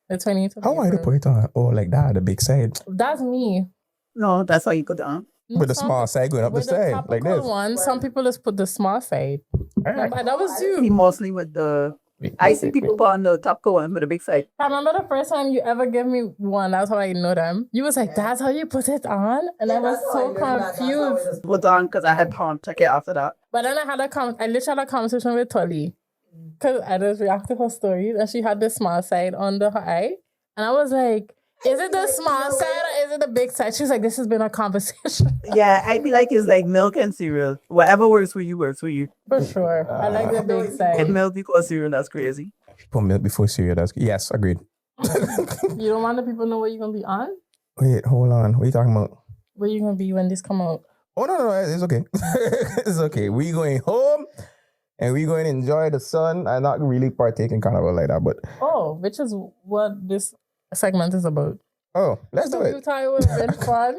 The 28th. How are you to put it on? Oh, like that, the big side. That's me. No, that's how you go down. With the small side going up the side, like this. Some people just put the small side. Right. That was you. Mostly with the... I see people put on the top one with the big side. I remember the first time you ever gave me one. That's how I know them. You was like, that's how you put it on? And I was so confused. Put on because I had time to check it after that. But then I literally had a conversation with Tolly. Because I just reacted to her stories. And she had the small side under her eye. And I was like, is it the small side or is it the big side? She was like, this has been a conversation. Yeah, I feel like it's like milk and cereal. Whatever works for you, works for you. For sure. I like the big side. And milk before cereal, that's crazy. Put milk before cereal, yes, agreed. You don't want the people to know what you're going to be on? Wait, hold on. What are you talking about? Where you going to be when this come out? Oh, no, it's okay. It's okay. We going home and we going to enjoy the sun. I'm not really partaking Carnival like that, but... Oh, which is what this segment is about. Oh, let's do it. You thought it would have been fun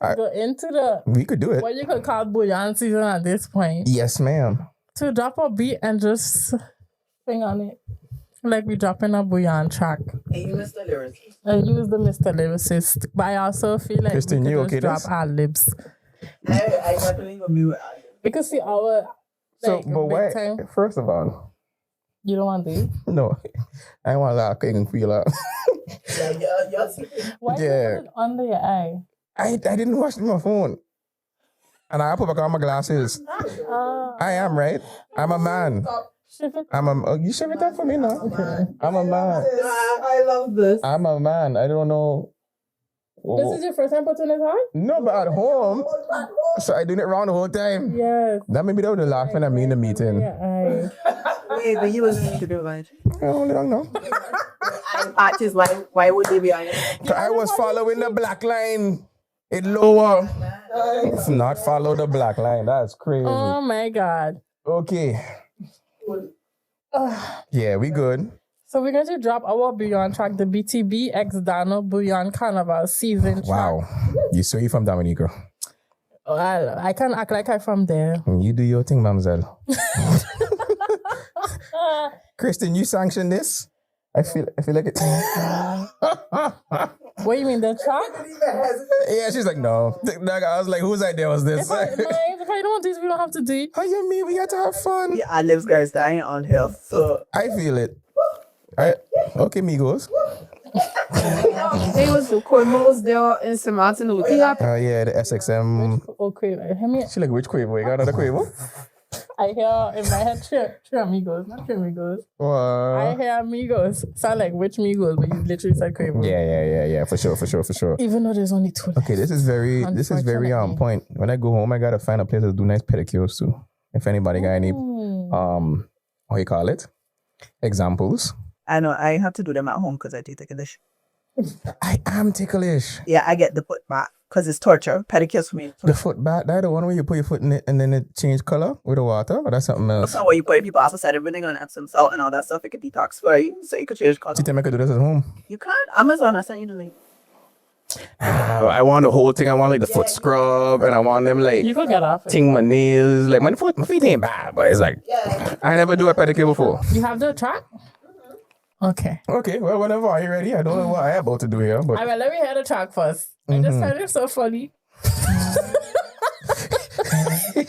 to go into the... We could do it. What you could call Bouyon season at this point. Yes, ma'am. To drop a beat and just sing on it. Like we dropping a Bouyon track. And you missed the lyricist. And use the Mr. Lyricist. But I also feel like Kristen, we could just drop our lips. I definitely gonna be with ad-libs. We could see our... Like, so, but why? Time. First of all... You don't want this? No. I want that cooking feel out. Why did you put it under your eye? I didn't watch my phone. And I put back on my glasses. I am, right? I'm a man. You shave it up for me now. Okay. I'm a man. I love this. I'm a man. I don't know. This is your first time putting it on? No, but at home. So I doing it wrong the whole time. Yes. That made me do the laughing at me in the meeting. Yeah, Wait, but you wasn't to do it. I don't know. Artists, why would they be on it? I was following the black line. It lower. If not follow the black line. That's crazy. Oh my God. Okay. Yeah, we good. So we're going to drop our Bouyon track, the BTB X Dano Bouyon Carnival season track. Wow. You from Dominica. Well, I can act like I'm from there. You do your thing, mamzelle. Kristen, you sanction this? I feel like it. What you mean, the track? Yeah, she's like, no. I was like, whose idea was this? If I don't want this, we don't have to do it. How you mean? We got to have fun. Yeah, I live guys dying on here. So I feel it. Okay, Migos. They was the Quimos there in St. Martin. Yeah, the SXM. Oh, Quavo. She like, which Quavo? You got another Quavo? I hear in my head, three amigos, not three amigos. I hear amigos. Sound like which Migos, but you literally said Quavo. Yeah, for sure. Even though there's only two. Okay, this is very on point. When I go home, I gotta find a place to do nice pedicures too. If anybody got any what you call it? Examples. I know I have to do them at home because I do ticklish. I am ticklish. Yeah, I get the foot back because it's torture. Pedicures for me. The foot back, that the one where you put your foot in it and then it change color with the water, or that's something else? That's not where you put people off aside everything on Epsom salt and all that stuff. It could detox for you, so you could change color. You think I could do this at home? You can't. Amazon, I sent you the link. I want the whole thing. I want like the foot scrub, and I want them like You could get off it. ting my nails. Like my feet ain't bad, but it's like I never do a pedicure before. You have the track? Okay. Okay, well, whenever are you ready? I don't know what I'm about to do here, but All right, let me hear the track first. I just find it so funny.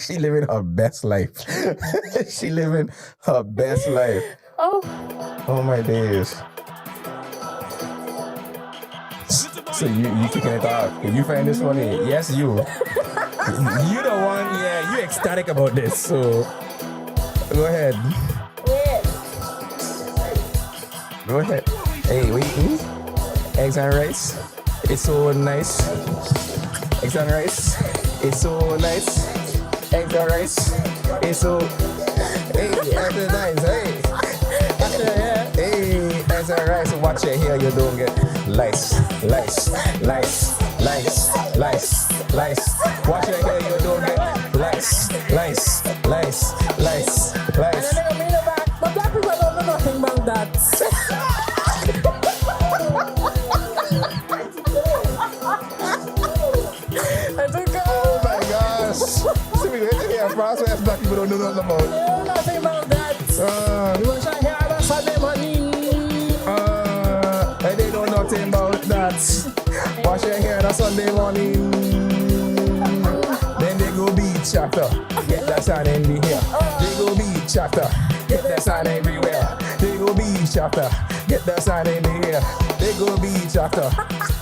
she living her best life. She living her best life. Oh my days. So you kicking it off. You find this funny? Yes, you. You the one, yeah, you ecstatic about this. So go ahead. Go ahead. Hey, wait. Eggs and rice. It's so nice. Eggs and rice. It's so nice. Eggs and rice. It's so. Hey, eggs and rice. Hey. Hey, eggs and rice. Watch it here. You don't get lice. Watch it here. You don't get lice. But black people don't know nothing about that. Oh my gosh. See me right here. France black people don't know nothing about. They know nothing about that. You want to hear about Sunday morning? They don't know nothing about that. Wash your hair on Sunday morning. Then they go beach after. Get that sun in the hair. They go beach after. Get that sun everywhere. They go beach after. Get that sun in the hair. They go beach after.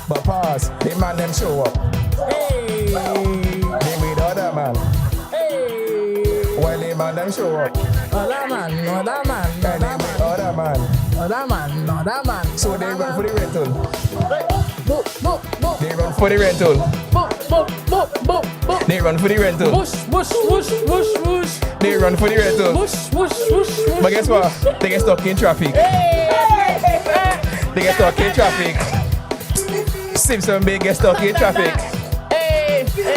But pause. The man them show up. Hey. They with other man. Hey. While the man them show up. Other man. And they with other man. So they run for the rental. They run for the rental. They run for the rental. Bush. They run for the rental. Bush. But guess what? They get stuck in traffic. They get stuck in traffic. Simpson Bay get stuck in traffic.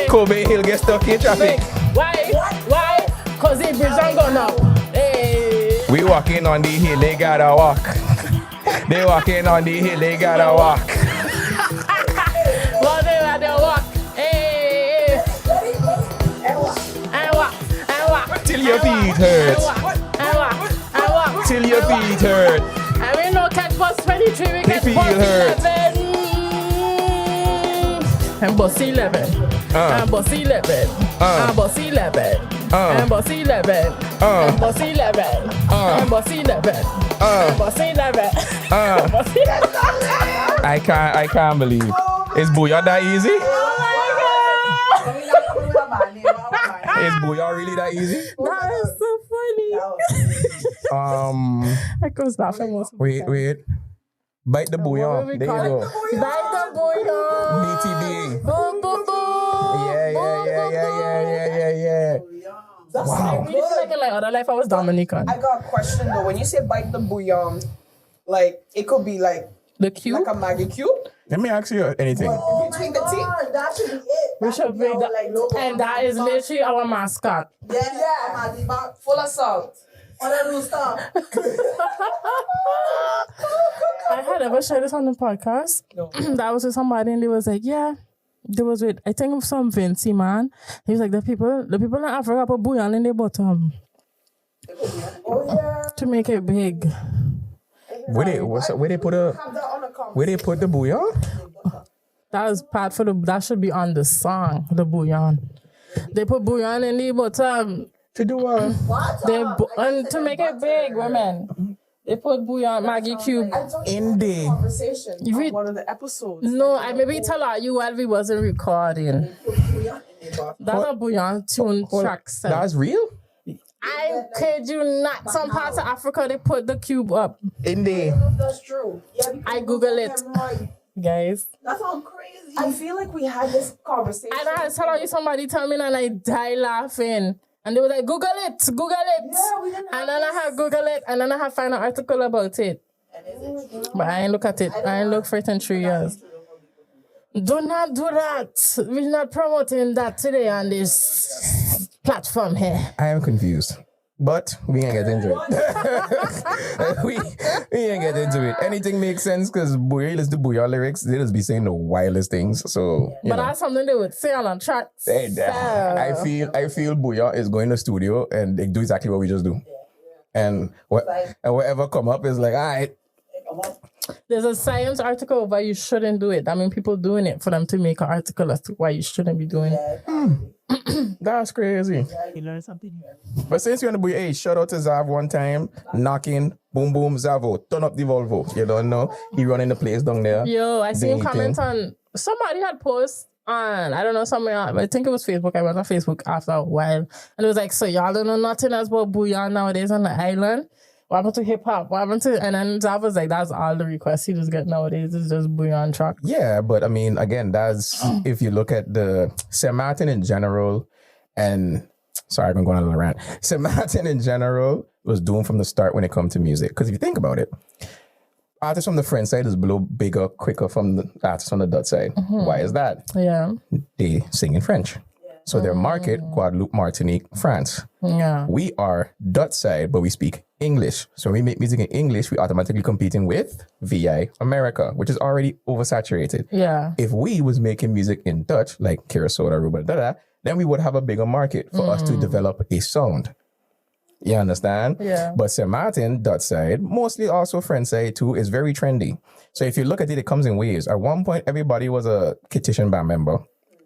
Kobe Hill get stuck in traffic. Why? Cause the bridge ain't gone up. We walking on the hill, they gotta walk. They walking on the hill, they gotta walk. Well, they walk. I walk. Till your feet hurt. I walk. Till your feet hurt. I mean, no catch bus 23, we catch feel bus hurt. 11. And bus 11. And bus 11. And bus 11. And bus 11. And bus 11. And bus 11. And bus 11. I can't believe. Is Bouyon that easy? Oh my God! Is Bouyon really that easy? That is so funny. That goes laughing most of the Wait, time. wait. Bite the Bouyon. we There you call go. it? Bite the Bouyon. BTB. Boom, boom, boom. Yeah. That's I Wow. really feel like in my other life I was Dominican. I got a question though. When you say bite the bouillon, like it could be like The cube. a Maggie cube Let me ask you anything. between the teeth. That should be it. We should bring that. And that is literally our mascot. Yeah. Full of salt. I had ever shared this on the podcast. No. That was with somebody and they was like, yeah. There was with, I think, some Vinci man. He was like, the people in Africa put bouillon in their bottom to make it big. Where they put the bouillon? That was part for that should be on the song, the bouillon. They put bouillon in the bottom. To do what? And to make it big, women. They put bouillon, Maggie cube. In the Conversation You read- on one of the episodes. No, I maybe tell her you while we wasn't recording. That's a bouillon tune track set. That's real? I kid you not. Some parts of Africa they put the cube up. In the That's true. Yeah, I Google it, guys. That sounds crazy. I feel like we had this conversation. And I tell you somebody tell me and I die laughing. And they were like, Google it. Yeah, we didn't have And then I have Google it and then I have find an article about it. But I ain't look at it. I ain't look for it in 3 years. Do not do that. We're not promoting that today on this platform here. I am confused. But we ain't get into it. we ain't get into it. Anything makes sense because Bouyon listen to Bouyon lyrics, they just be saying the wildest things. So you But know. that's something they would say on a track. I feel Bouyon is going to studio and they do exactly what we just do. And whatever come up is like, all right. There's a science article why you shouldn't do it. I mean, people doing it for them to make an article as to why you shouldn't be doing it. That's crazy. You learn something here. But since you're on the Bouyon, hey, shout out to Zav one time, knocking, boom, boom, Zavo, turn up the Volvo. You don't know? He running the place down there. Yo, I seen Doing comments thing. on somebody had post on I don't know somewhere. I think it was Facebook. I went on Facebook after a while, and it was like, so y'all don't know nothing else about Bouyon nowadays on the island. What happened to hip hop? What happened to? And then Zav was like, that's all the requests he just get nowadays. It's just Bouyon track. Yeah, but I mean, again, that's if you look at the St. Martin in general, and sorry, I'm going on a little rant. St. Martin in general was doomed from the start when it comes to music. Because if you think about it, artists from the French side is blow bigger, quicker from the artists on the Dutch side. Why is that? Yeah, They sing in French. So their market, Guadeloupe, Martinique, France. yeah. We are Dutch side, but we speak English. So when we make music in English, we automatically competing with VI America, which is already oversaturated. Yeah. If we was making music in Dutch, like Curacao, Aruba, then we would have a bigger market for us to develop a sound. You understand? Yeah. But St. Martin, Dutch side, mostly also French side too, is very trendy. So if you look at it, it comes in waves. At one point, everybody was a Kitchen band member.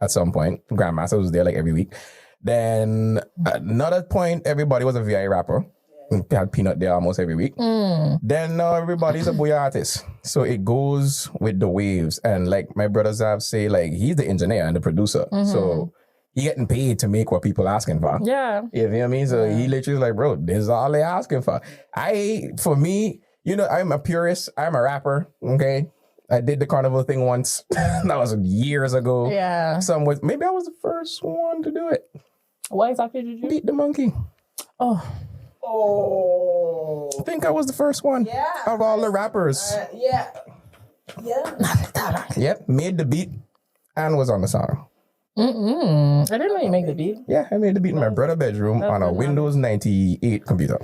At some point, Grandmaster was there like every week. Then at another point, everybody was a VI rapper. We had Peanut there almost every week. Then now everybody's a Bouyon artist. So it goes with the waves. And like my brothers have say, like he's the engineer and the producer. So he getting paid to make what people asking for. Yeah. You know what I mean? So he literally is like, bro, this is all they asking for. For me, you know, I'm a purist. I'm a rapper. Okay. I did the Carnival thing once. That was years ago. Yeah. Maybe I was the first one to do it. What exactly did you? Beat the monkey. Oh. Oh. I think I was the first one of all the rappers. Yeah. Yep, made the beat and was on the song. I didn't know you make the beat. Yeah, I made the beat in my brother's bedroom on a Windows 98 computer.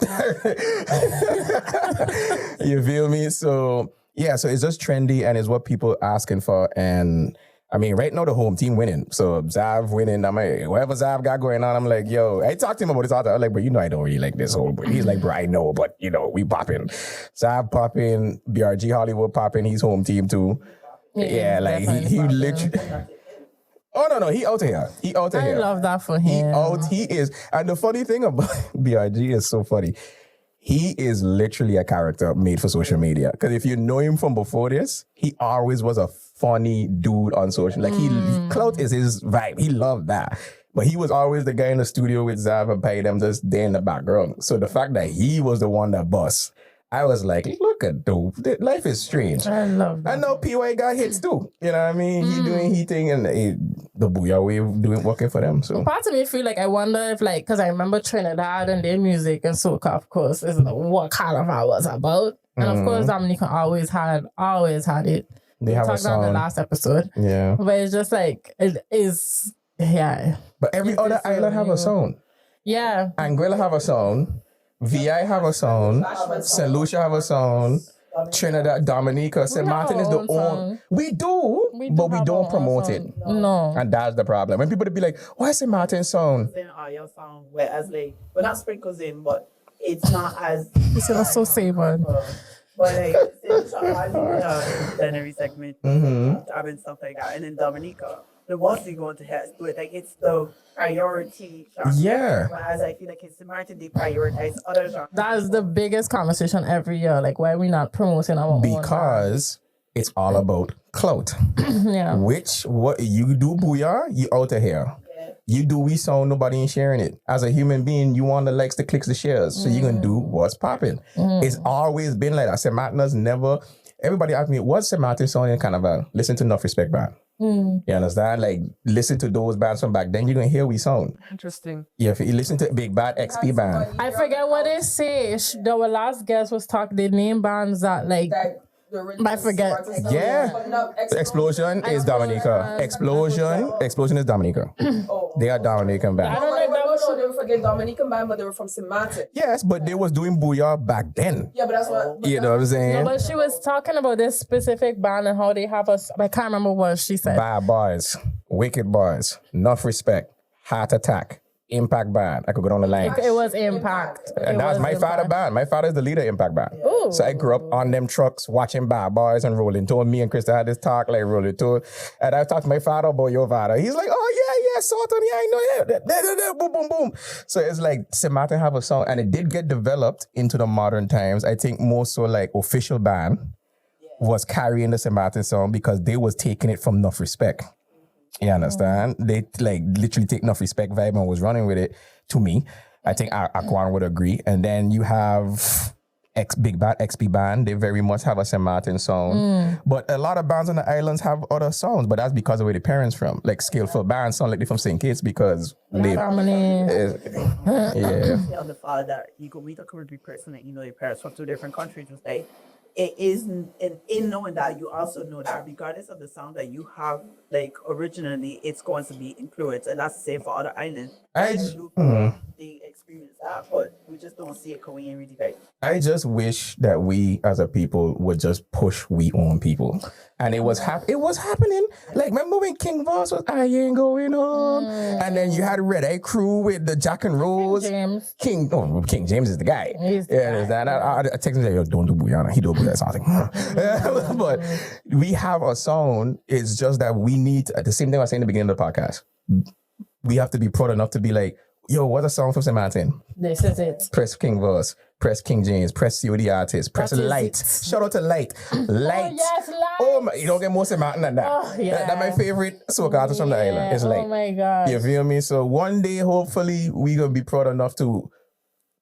You feel me? So yeah, so it's just trendy and it's what people asking for. And I mean, right now the home team winning. So Zav winning. I'm like, whatever Zav got going on, I'm like, yo, I talked to him about this all the time. I'm like, but you know, I don't really like this whole. But he's like, bro, I know, but you know, we popping. Zav popping, BRG Hollywood popping. He's home team too. Yeah, like he literally. Oh no, he out here. He out I here. love that for him. He is. And the funny thing about BRG is so funny. He is literally a character made for social media. Because if you know him from before this, he always was a funny dude on social. Like clout is his vibe. He loved that. But he was always the guy in the studio with Zav and Pai, them just there in the background. So the fact that he was the one that bust, I was like, look at dope. Life is strange. I love that. I know PY got hits too. You know what I mean? He doing he thing and the Bouyon way of doing working for them. So part of me feel like I wonder if like, because I remember Trinidad and their music and soca, of course, is what Carnival was about. And of course, Dominican always had it. They have a talked about song. the last episode. Yeah. But it's just like, it is, yeah. But every other island have a song. Yeah. Anguilla have a song. VI have a song. St. Lucia have a song. Trinidad, Dominica, St. Martin is the only. We do, but we don't promote it. No. And that's the problem. When people be like, why St. Martin's song? In all your song, whereas like, we're not sprinkles in, but it's not as. You said that's so savored. But like, since I do the segment, and stuff like that, and in Dominica, the ones you go to have do it, like it's the priority genre. Yeah. Whereas I feel like it's Martin, they prioritize other genres. That's the biggest conversation every year. Like, why are we not promoting our own? Because it's all about clout. Yeah. What you do, Bouyon, you out of here. You do we song, nobody ain't sharing it. As a human being, you want the likes, the clicks, the shares. So you're going to do what's popping. It's always been like that. St. Martin's never, everybody asked me, what's St. Martin's song in Carnival? Listen to Enough Respect Band. You understand? Like, listen to those bands from back then, you're going to hear we song. Interesting. Yeah, if you listen to Big Bad XP Band. I forget what they say. The last guest was talking, they name bands that like, I forget. Yeah. Explosion is Dominica. Explosion is Dominica. They are Dominican band. I don't know if that was They were forget Dominican band, but they were from St. Martin. Yes, but they was doing Bouyon back then. Yeah, but that's what. You know what I'm saying? but she was talking about this specific band and how they have us. I can't remember what she said. Bad Boys, Wicked Boys, Enough Respect, Heart Attack, Impact Band. I could go down the line. It was Impact. And that was my father band. My father is the leader of Impact Band. Ooh. So I grew up on them trucks watching Bad Boys and Rolling Tone. Me and Krista had this talk like Rolling Tone. And I talked to my father about your father. He's like, oh yeah, Sultan, yeah, I know, yeah. Boom, boom, boom. So it's like St. Martin have a song and it did get developed into the modern times. I think more so like official band was carrying the St. Martin song because they was taking it from Enough Respect. You understand? They like literally take Enough Respect vibe and was running with it to me. I think Aquan would agree. And then you have Big Bad XP Band. They very much have a St. Martin song. But a lot of bands on the islands have other songs, but that's because of where the parents from. Like Skillful Bands sound like they're from St. Kitts because they... Harmony. Yeah. On the father that you go meet a Caribbean person and you know your parents from two different countries, just like it is in knowing that you also know that regardless of the sound that you have, like originally, it's going to be influenced, and that's the same for other islands. They experience that, but we just don't see it going in really like. I just wish that we as a people would just push we own people. And it was happening. Like, remember when King Voss was, I ain't going home? And then you had Red Eye Crew with the Jack and Rose. King James is the guy. He's the guy. I texted him, like, yo, don't do Bouyon. He do Bouyon. So I was like, but we have a song. It's just that we need, the same thing I was saying in the beginning of the podcast. We have to be proud enough to be like, yo, what's a song from St. Martin? This is it. Press King Voss, press King James, press COD Artist, press Light. Shout out to Light. Light. Oh, yes, Light. Oh my, you don't get more St. Martin than that. Oh, yeah. That's my favorite soca artist from the island. It's Light. Oh my God. You feel me? So one day, hopefully, we're going to be proud enough to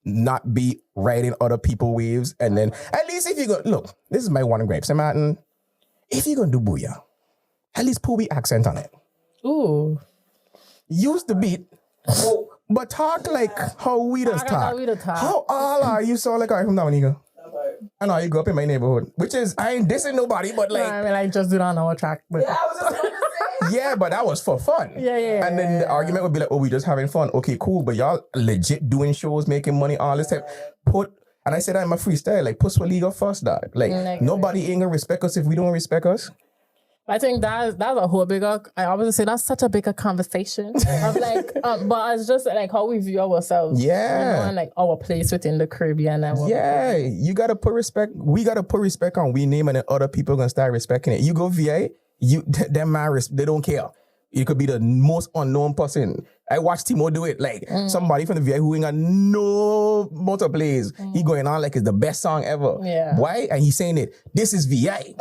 not be riding other people's waves. And then, at least if you go, look, this is my one gripe. St. Martin, if you're going to do Bouyon, at least put the accent on it. Ooh. Use the beat. But talk like how we just talk. How all are you sound like I'm from Dominica? I know you grew up in my neighborhood, which is, I ain't dissing nobody, but like... I mean, like, just do it on our track. But. Yeah, I was just going to say. Yeah, but that was for fun. Yeah. And then the argument would be like, oh, we just having fun. Okay, cool, but y'all legit doing shows, making money, all this type. And I said I'm a freestyle, like, put Swaliga first, dog. Like, nobody ain't gonna respect us if we don't respect us. I think that's a whole bigger. I always say that's such a bigger conversation of like, but it's just like how we view ourselves, yeah, you know, and like our place within the Caribbean. And yeah, you gotta put respect. We gotta put respect on we name, and then other people gonna start respecting it. You go VA, them man, they don't care. It could be the most unknown person. I watched Timo do it. Like somebody from the VI who ain't got no motor plays. He going on like it's the best song ever. Yeah. Why? And he's saying it. This is VI.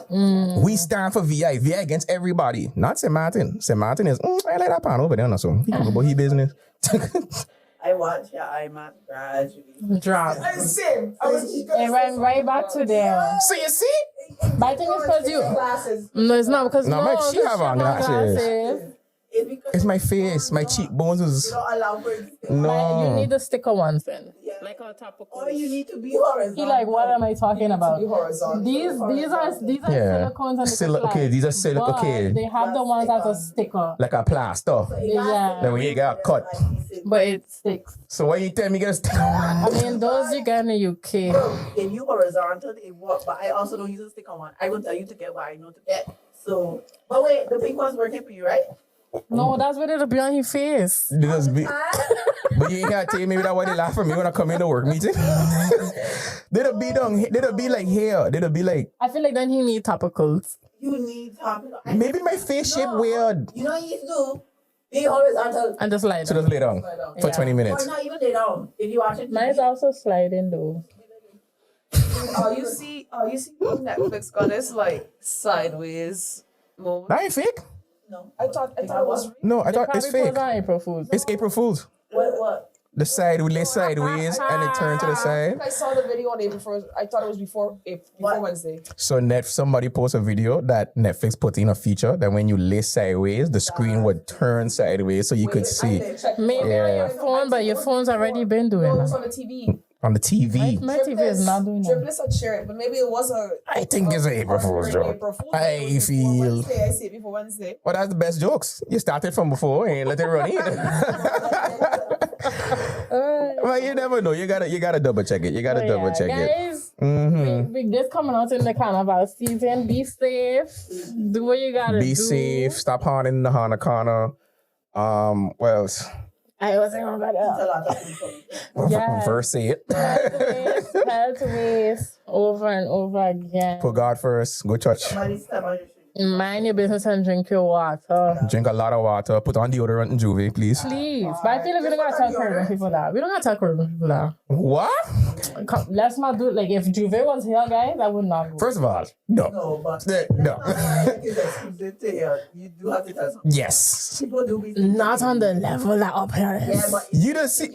We stand for VI. VI against everybody. Not St. Martin. St. Martin is, I like that pan over there. So he can go about his business. I watch your iMac gradually. Drop. Same. It went right back to there. So you see? But I think it's because you. Glasses. No, it's not because No, no, she have on glasses. It's because It's my face. My cheekbones is... you don't allow for it. You No. need the sticker ones then. Yeah. Like on top of Or you need to be horizontal. He like, what am I talking about? Be horizontal. These are Yeah. silicones and Okay, these are silica. Okay. They have the ones that's a sticker. Like a plaster. Yeah. Then when you got cut. But it sticks. So why you tell me get stick I mean, those you get in the UK. If you horizontal, it works. But I also don't use a sticker one. I will tell you to get what I know to get. So, but wait, the pink one's working for you, right? No, that's what it'll be on your face. They just be, but you ain't gotta tell me that why they laugh at me when I come in the work meeting. They'll be like hair. They'll be like I feel like then he need topicals. You need topical. maybe my face shape weird. You know what you need to do? Be horizontal. And just like So just lay down for Yeah. 20 minutes. Or not even lay down. If you watch it. mine's also sliding though. You see Netflix got this like sideways mode. That ain't fake. No. I thought it was No, I thought it's Probably fake. put on April Fools. It's April Fool's. What? The side we lay sideways and it turn to the side. I saw the video on April 1st. I thought it was before Wednesday. So somebody posts a video that Netflix put in a feature that when you lay sideways, the screen would turn sideways so you could see Maybe Yeah. on your phone, but your phone's already been doing No, it was that. on the TV. on the TV. My TV is not doing that. Triplets had shared it, but maybe it was a. I think it's an April Fool's joke. April Fool's. I It was before feel. Wednesday. I see it before Wednesday. Well, that's the best jokes. You started from before and let it run in. Well, you never know. You gotta double check it. You gotta double check it. Guys, Mm-hmm. big this coming out in the Carnival season. Be safe. Do what you gotta do. Be safe. Stop haunting the Hana corner. What else? I wasn't gonna go there. Yes. First, say it. Health waste over and over again. Put God first. Go church. Somebody step on your street. Mind your business and drink your water. Drink a lot of water. Put on deodorant and Juve, please. Please. But I feel like we don't gotta tell Caribbean people that. We don't gotta tell Caribbean people that. What? Come, let's not do it. Like if Juve was here, guys, I would not go. First of all, no. No, but No. you do have to tell something. Yes. People do be Not on the level that up here is. Yeah, but You just see.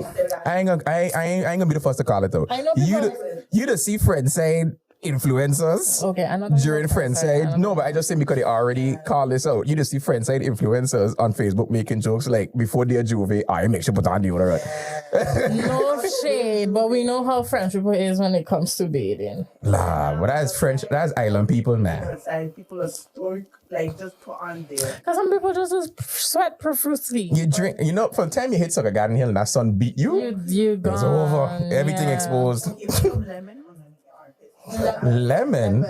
I ain't gonna be the first to call it out. I know people- You just see friends saying influencers. Okay, I know. During friends side, no, but I just think because they already call this out. You just see friends side influencers on Facebook making jokes like before they're Juve, I make sure put on deodorant. No shade, but we know how French people is when it comes to bathing. Nah, but that's French, that's island people, man. and people are stoic, like just put on there. Because some people just sweat profusely. You drink, from the time you hit Sugar Garden Hill and that sun beat you, You it's gone. over. Everything yeah. exposed. Give some lemon on your armpit. Lemon?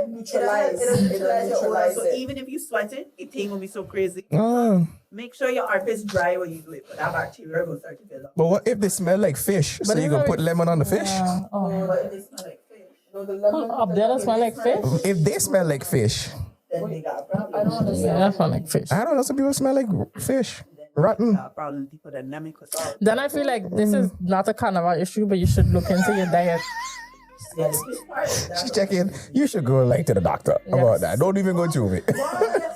Neutralize. It'll neutralize your odor. So it. even if you sweat it, it thing will be so crazy. Oh. Make sure your armpit's dry when you do it, but that bacteria will start to build up. But what if they smell like fish? So But you it's gonna very- put lemon on the fish? Yeah. Oh. But if they smell like fish, No, the lemon. Up there, that smell like fish? If they smell like fish, then they got a problem. I don't understand. Yeah, that smell like fish. I don't know, some people smell like fish. Rotten. Got a problem. People that numbing because Then I feel like this is not a Carnival issue, but you should look into your diet. yeah, the fish part. She's checking. You should go like to the doctor about that. Don't even go to it.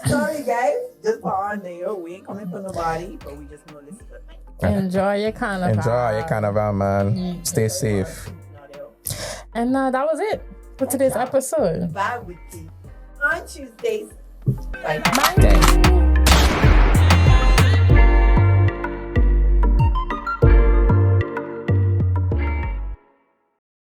Sorry, guys. Just put on there. We ain't coming from nobody, but we just know this is a thing. Enjoy your Carnival. Enjoy your carnival, man. Stay safe. And that was it for today's episode. Bye with you on Tuesdays. Bye. Bye.